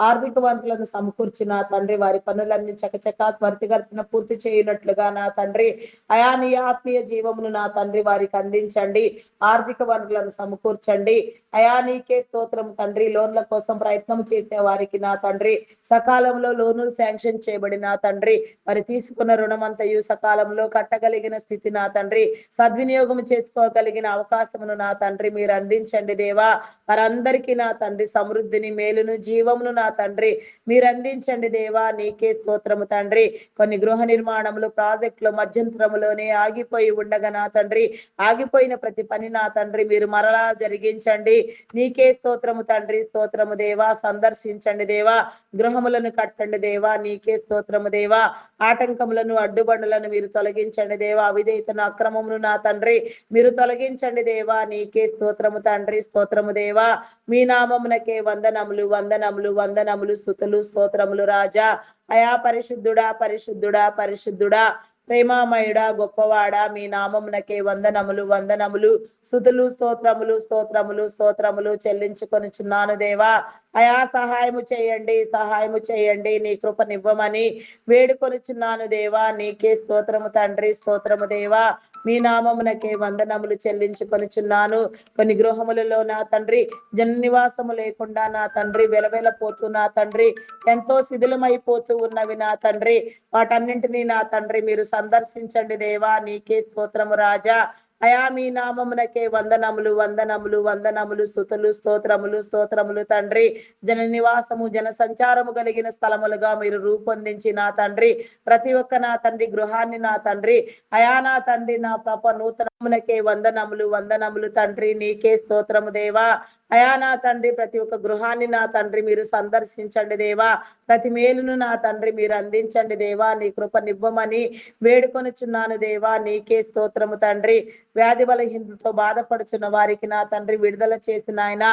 Speaker 1: ఆర్థిక వనరులను సమకూర్చి నా తండ్రి వారి పనులన్నీ చకచకా త్వరితగతిన పూర్తి చేయనట్లుగా నా తండ్రి అయా నీ ఆత్మీయ జీవమును నా తండ్రి వారికి అందించండి. ఆర్థిక వనరులను సమకూర్చండి. అయా నీకే స్తోత్రం తండ్రి. లోన్ల కోసం ప్రయత్నం చేసే వారికి నా తండ్రి సకాలంలో లోనులు శాంక్షన్ చేయబడి నా తండ్రి మరి తీసుకున్న రుణమంతయు సకాలంలో కట్టగలిగిన స్థితి నా తండ్రి సద్వినియోగం చేసుకోగలిగిన అవకాశమును నా తండ్రి మీరు అందించండి దేవా. వారందరికీ నా తండ్రి సమృద్ధిని మేలును జీవమును నా తండ్రి మీరు అందించండి దేవా. నీకే స్తోత్రము తండ్రి. కొన్ని గృహ నిర్మాణములు ప్రాజెక్టులు మధ్యంతరములోనే ఆగిపోయి ఉండగా నా తండ్రి ఆగిపోయిన ప్రతి పని నా తండ్రి మీరు మరలా జరిగించండి. నీకే స్తోత్రము తండ్రి. స్తోత్రము దేవా. సందర్శించండి దేవా. గృహములను కట్టండి దేవా. నీకే స్తోత్రము దేవా. ఆటంకములను అడ్డుబండలను మీరు తొలగించండి దేవా. అవిధేయతను అక్రమమును నా తండ్రి మీరు తొలగించండి దేవా. నీకే స్తోత్రము తండ్రి. స్తోత్రము దేవా. మీ నామమునకే వందనములు వందనములు వందనములు స్తుతులు స్తోత్రములు రాజా. అయా పరిశుద్ధుడా పరిశుద్ధుడా పరిశుద్ధుడా ప్రేమామయుడా గొప్పవాడా మీ నామమునకే వందనములు వందనములు స్తుతులు స్తోత్రములు స్తోత్రములు స్తోత్రములు చెల్లించుకొనుచున్నాను దేవా. అయా సహాయము చేయండి సహాయము చేయండి. నీ కృపనివ్వమని వేడుకొనుచున్నాను దేవా. నీకే స్తోత్రము తండ్రి. స్తోత్రము దేవా. మీ నామమునకే వందనములు చెల్లించుకొనుచున్నాను. కొన్ని గృహములలో నా తండ్రి జననివాసము లేకుండా నా తండ్రి వెలవెలపోతూ నా తండ్రి ఎంతో శిథిలమైపోతూ ఉన్నవి నా తండ్రి వాటన్నింటినీ నా తండ్రి మీరు సందర్శించండి దేవా. నీకే స్తోత్రము రాజా. అయా మీ నామమునకే వందనములు వందనములు వందనములు స్తుతులు స్తోత్రములు స్తోత్రములు తండ్రి. జన నివాసము జన సంచారము కలిగిన స్థలములుగా మీరు రూపొందించి నా తండ్రి ప్రతి ఒక్క నా తండ్రి గృహాన్ని నా తండ్రి అయా నా తండ్రి నా నూతనమునకే వందనములు వందనములు తండ్రి. నీకే స్తోత్రము దేవా. అయా నా తండ్రి ప్రతి ఒక్క గృహాన్ని నా తండ్రి మీరు సందర్శించండి దేవా. ప్రతి మేలును నా తండ్రి మీరు అందించండి దేవా. నీ కృపనివ్వమని వేడుకొనుచున్నాను దేవా. నీకే స్తోత్రము తండ్రి. వ్యాధి బలహీనతతో బాధపడుచున్న వారికి నా తండ్రి విడుదల చేసిన ఆయన,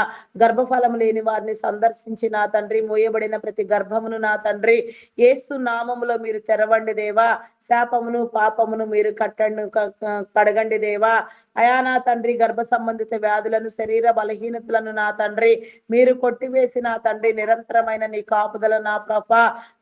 Speaker 1: గర్భఫలం లేని వారిని సందర్శించి నా తండ్రి మూయబడిన ప్రతి గర్భమును నా తండ్రి యేసు నామములో మీరు తెరవండి దేవా. శాపమును పాపమును మీరు కడగండి దేవా. అయా నా తండ్రి గర్భ సంబంధిత వ్యాధులను శరీర బలహీనతలను నా తండ్రి మీరు కొట్టివేసి నా తండ్రి నిరంతరమైన నీ కాపుదల నా ప్రభ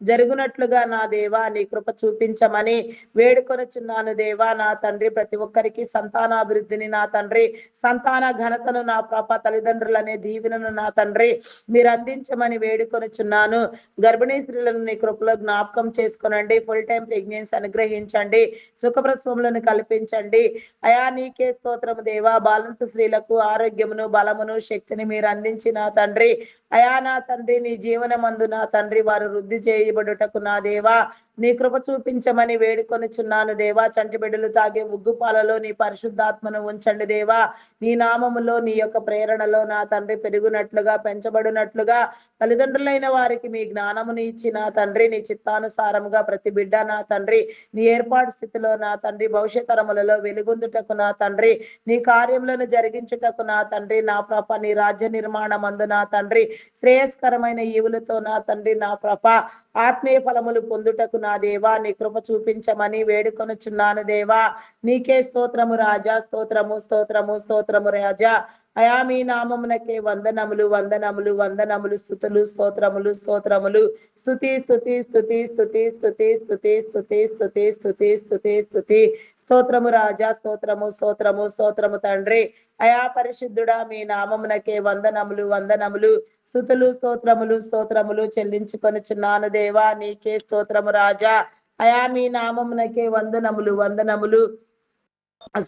Speaker 1: జరుగునట్లుగా నా దేవా నీ కృప చూపించమని వేడుకొనుచున్నాను దేవా. నా తండ్రి ప్రతి ఒక్కరికి సంతానాభివృద్ధిని నా తండ్రి సంతాన ఘనతను నా ప్రభ తల్లిదండ్రులనే దీవెనను నా తండ్రి మీరు అందించమని వేడుకొనుచున్నాను. గర్భిణీ స్త్రీలను నీ కృపలో జ్ఞాపకం చేసుకునండి. ఫుల్ టైం ప్రెగ్నెన్సీ అనుగ్రహించండి. సుఖప్రసవములను కల్పించండి. అయా నీకే స్తోత్రము దేవా. బాలంత స్త్రీలకు ఆరోగ్యమును బలమును శక్తిని మీరు అందించిన తండ్రి అయా నా తండ్రి నీ జీవనమందు నా తండ్రి వారు వృద్ధి చేయబడుటకు నా దేవా నీ కృప చూపించమని వేడుకొనుచున్నాను దేవా. చంటి బిడ్డలు తాగే ఉగ్గుపాలలో నీ పరిశుద్ధాత్మను ఉంచండి దేవా. నీ నామములో నీ యొక్క ప్రేరణలో నా తండ్రి పెరుగునట్లుగా పెంచబడినట్లుగా తల్లిదండ్రులైన వారికి మీ జ్ఞానముని ఇచ్చి నా తండ్రి నీ చిత్తానుసారముగా ప్రతి బిడ్డ నా తండ్రి నీ ఏర్పాటు స్థితిలో నా తండ్రి భవిష్యత్ తరములలో వెలుగొందుటకు నా తండ్రి నీ కార్యములను జరిగించుటకు నా తండ్రి నా ప్రభ నీ రాజ్య నిర్మాణం అందు నా తండ్రి శ్రేయస్కరమైన ఈవులతో నా తండ్రి నా ప్రభ ఆత్మీయ ఫలములు పొందుటకు నా దేవా నీ కృప చూపించమని వేడుకొనుచున్నాను దేవా. నీకే స్తోత్రము రాజా. స్తోత్రము స్తోత్రము స్తోత్రము రాజా. అయా మీ నామమునకే వందనములు వందనములు వందనములు స్తుతులు స్తోత్రములు స్తోత్రములు. స్తుతి స్తుతి స్తుతి స్తుతి స్తుతి స్తుతి స్తుతి స్తుతి స్తుతి స్తుతి స్తుతి. స్తోత్రము రాజా. స్తోత్రము స్తోత్రము స్తోత్రము తండ్రి. అయా పరిశుద్ధుడా మీ నామమునకే వందనములు వందనములు స్తుతులు స్తోత్రములు స్తోత్రములు చెల్లించుకొనుచున్నాను దేవా. నీకే స్తోత్రము రాజా. అయా మీ నామమునకే వందనములు వందనములు.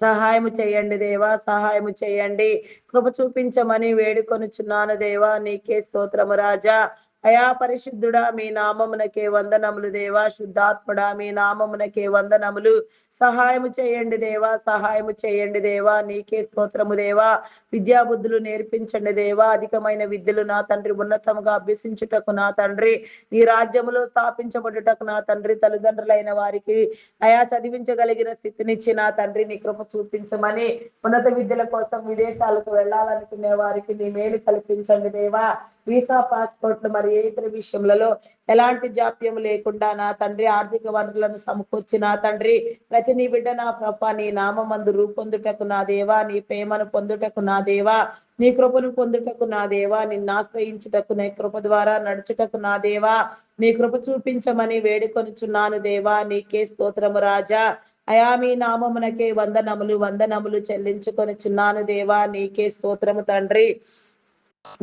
Speaker 1: సహాయము చేయండి దేవా. సహాయము చేయండి. కృప చూపించమని వేడుకొనుచున్నాను దేవా. నీకే స్తోత్రము రాజా. అయా పరిశుద్ధుడా మీ నామమునకే వందనములు దేవా. శుద్ధాత్ముడా మీ నామమునకే వందనములు. సహాయము చేయండి దేవా. సహాయము చేయండి దేవా. నీకే స్తోత్రము దేవా. విద్యాబుద్ధులు నేర్పించండి దేవా. అధికమైన విద్యలు నా తండ్రి ఉన్నతముగా అభ్యసించుటకు నా తండ్రి నీ రాజ్యములో స్థాపించబడుటకు నా తండ్రి తల్లిదండ్రులైన వారికి అయా చదివించగలిగిన స్థితినిచ్చి నా తండ్రి నీ కృప చూపించమని ఉన్నత విద్యల కోసం విదేశాలకు వెళ్ళాలనుకునే వారికి నీ మేలు కల్పించండి దేవా. వీసా పాస్పోర్ట్లు మరి ఇతర విషయములలో ఎలాంటి జాప్యం లేకుండా నా తండ్రి ఆర్థిక వనరులను సమకూర్చి నా తండ్రి ప్రతి నీ బిడ్డ నా ప్రభ నీ నామందు రూపొందుటకు నా దేవా. నీ ప్రేమను పొందుటకు నా దేవా. నీ కృపను పొందుటకు నా దేవా. నిన్ను ఆశ్రయించుటకు నీ కృప ద్వారా నడుచుటకు నా దేవా. నీ కృప చూపించమని వేడుకొనుచున్నాను దేవా. నీకే స్తోత్రము రాజా. అయా మీ నామమునకే వందనములు వందనములు చెల్లించుకొనుచున్నాను దేవా. నీకే స్తోత్రము తండ్రి.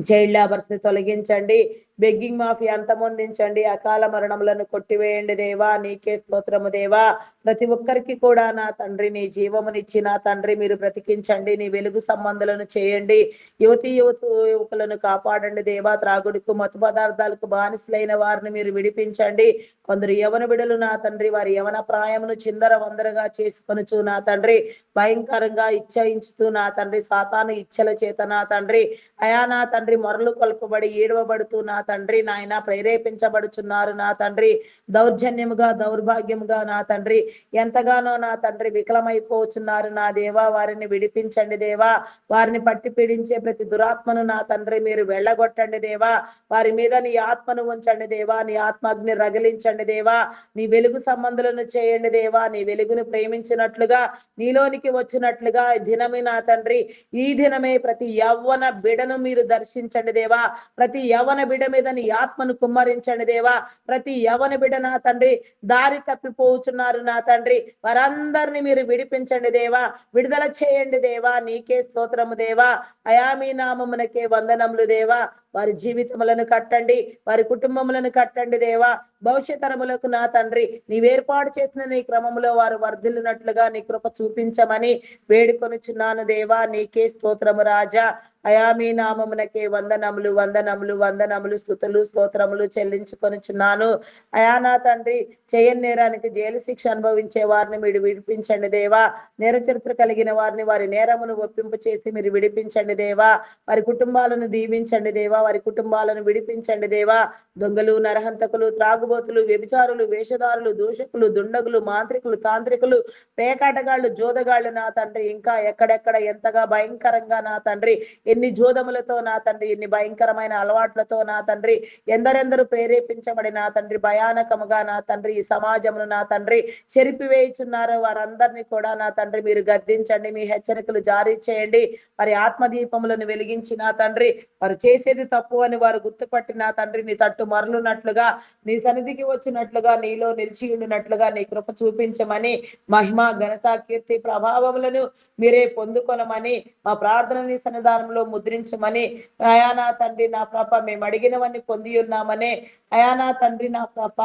Speaker 1: చైల్డ్ లేబర్స్ ని తొలగించండి. బెగ్గింగ్ మాఫియా అంతమొందించండి. అకాల మరణములను కొట్టివేయండి దేవా. నీకే స్తోత్రము దేవా. ప్రతి ఒక్కరికి కూడా నా తండ్రి నీ జీవమునిచ్చి నా తండ్రి మీరు బ్రతికించండి. నీ వెలుగు సంబంధాలను చేయండి. యువకులను కాపాడండి దేవా. త్రాగుడుకు మత్తు పదార్థాలకు బానిసలైన వారిని మీరు విడిపించండి. కొందరు యవన బిడలు నా తండ్రి వారి యవన ప్రాయమును చిందర వందరగా చేసుకొనుచు నా తండ్రి భయంకరంగా ఇచ్చయించుతూ నా తండ్రి సాతాను ఇచ్చల చేత నా తండ్రి అయా నా తండ్రి మొరలు కొల్పబడి ఏడవబడుతూ నా తండ్రి నాయన ప్రేరేపించబడుచున్నారు నా తండ్రి. దౌర్జన్యముగా దౌర్భాగ్యముగా నా తండ్రి ఎంతగానో నా తండ్రి వికలమైపోతున్నారు నా దేవా. వారిని విడిపించండి దేవా. వారిని పట్టి పీడించే ప్రతి దురాత్మను నా తండ్రి మీరు వెళ్ళగొట్టండి దేవా. వారి మీద నీ ఆత్మను ఉంచండి దేవా. నీ ఆత్మాగ్ని రగిలించండి దేవా. నీ వెలుగు సంబంధులను చేయండి దేవా. నీ వెలుగును ప్రేమించినట్లుగా నీలోనికి వచ్చినట్లుగా దినమే నా తండ్రి ఈ దినమే ప్రతి యవ్వన బిడను మీరు దర్శించండి దేవా. ప్రతి యవ్వన బిడ మీద నీ ఆత్మను కుమ్మరించండి దేవా. ప్రతి యవ్వన బిడ నా తండ్రి దారి తప్పిపోతున్నారు నా తండ్రి వారందరినీ మీరు విడిపించండి దేవా. విడుదల చేయండి దేవా. నీకే స్తోత్రము దేవా. అయా మీ నామమునకే వందనములు దేవా. వారి జీవితములను కట్టండి. వారి కుటుంబములను కట్టండి దేవా. భవిష్యత్ తరములకు నా తండ్రి నీవేర్పాటు చేసిన నీ క్రమములో వారు వర్ధిల్లునట్లుగా నీ కృప చూపించమని వేడుకొనుచున్నాను దేవా. నీకే స్తోత్రము రాజా. అయా మీ నామమునకే వందనములు వందనములు వందనములు స్తుతులు స్తోత్రములు చెల్లించుకొనుచున్నాను. అయా నా తండ్రి చేయని నేరానికి జైలు శిక్ష అనుభవించే వారిని మీరు విడిపించండి దేవా. నేర చరిత్ర కలిగిన వారిని వారి నేరమును ఒప్పింపు చేసి మీరు విడిపించండి దేవా. వారి కుటుంబాలను దీవించండి దేవా. వారి కుటుంబాలను విడిపించండి దేవా. దొంగలు, నరహంతకులు, త్రాగుబోతులు, వ్యభిచారులు, వేషధారులు, దూషకులు, దుండగులు, మాంత్రికులు, తాంత్రికులు, పేకాటగాళ్ళు, జోదగాళ్ళు నా తండ్రి, ఇంకా ఎక్కడెక్కడ ఎంతగా భయంకరంగా నా తండ్రి, ఎన్ని జోదములతో నా తండ్రి, ఎన్ని భయంకరమైన అలవాట్లతో నా తండ్రి, ఎందరెందరూ ప్రేరేపించబడి నా తండ్రి భయానకముగా నా తండ్రి ఈ సమాజమును నా తండ్రి చెరిపివేయుచున్నారో వారందరినీ కూడా నా తండ్రి మీరు గద్దించండి, మీ హెచ్చరికలు జారీ చేయండి. వారి ఆత్మదీపములను వెలిగించి నా తండ్రి వారు చేసేది తప్పు అని వారు గుర్తుపట్టి నా తండ్రి నీ తట్టు మరలునట్లుగా, నీ సన్నిధికి వచ్చినట్లుగా, నీలో నిలిచి ఉండినట్లుగా నీ కృప చూపించమని, మహిమ, ఘనత, కీర్తి, ప్రభావములను మీరే పొందుకొనమని, మా ప్రార్థన నీ సన్నిధానంలో ముద్రించమని, అయా నా తండ్రి నా ప్రభ మేము అడిగినవన్నీ పొంది ఉన్నామని, అయా నా తండ్రి నా ప్రభ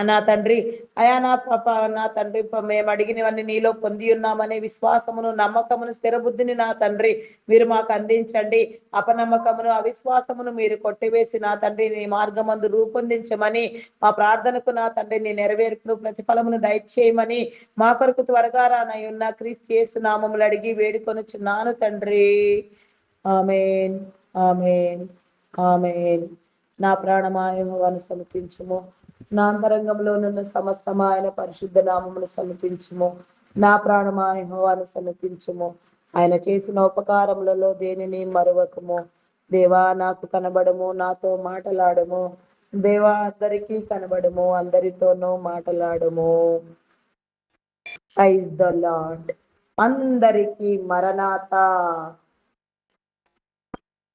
Speaker 1: నా తండ్రి, అయా నా పాప నా తండ్రి మేము అడిగినవన్నీ నీలో పొంది ఉన్నామనే విశ్వాసమును, నమ్మకమును, స్థిర బుద్ధిని నా తండ్రి మీరు మాకు అందించండి. అపనమ్మకమును, అవిశ్వాసమును మీరు కొట్టివేసి నా తండ్రి నీ మార్గమందు రూపొందించమని, మా ప్రార్థనకు నా తండ్రి నీ నెరవేర్పును ప్రతిఫలమును దయచేయమని, మా కొరకు త్వరగా రానయ్యున్న క్రీస్తు యేసు నామములు అడిగి వేడుకొనుచున్నాను తండ్రి. ఆమేన్, ఆమేన్, ఆమేన్. నా ప్రాణమా యెహోవాను స్తుతించుము, నా అంతరంగంలోనున్న సమస్తమా ఆయన పరిశుద్ధ నామమును సన్నతించుము. నా ప్రాణమా యెహోవాను సన్నతించుము, ఆయన చేసిన ఉపకారములలో దేనిని మరువకము. దేవా నాకు కనబడము, నాతో మాటలాడము. దేవా అందరికీ కనబడము, అందరితోనూ మాటలాడము. Praise the lord. అందరికీ మరణాత.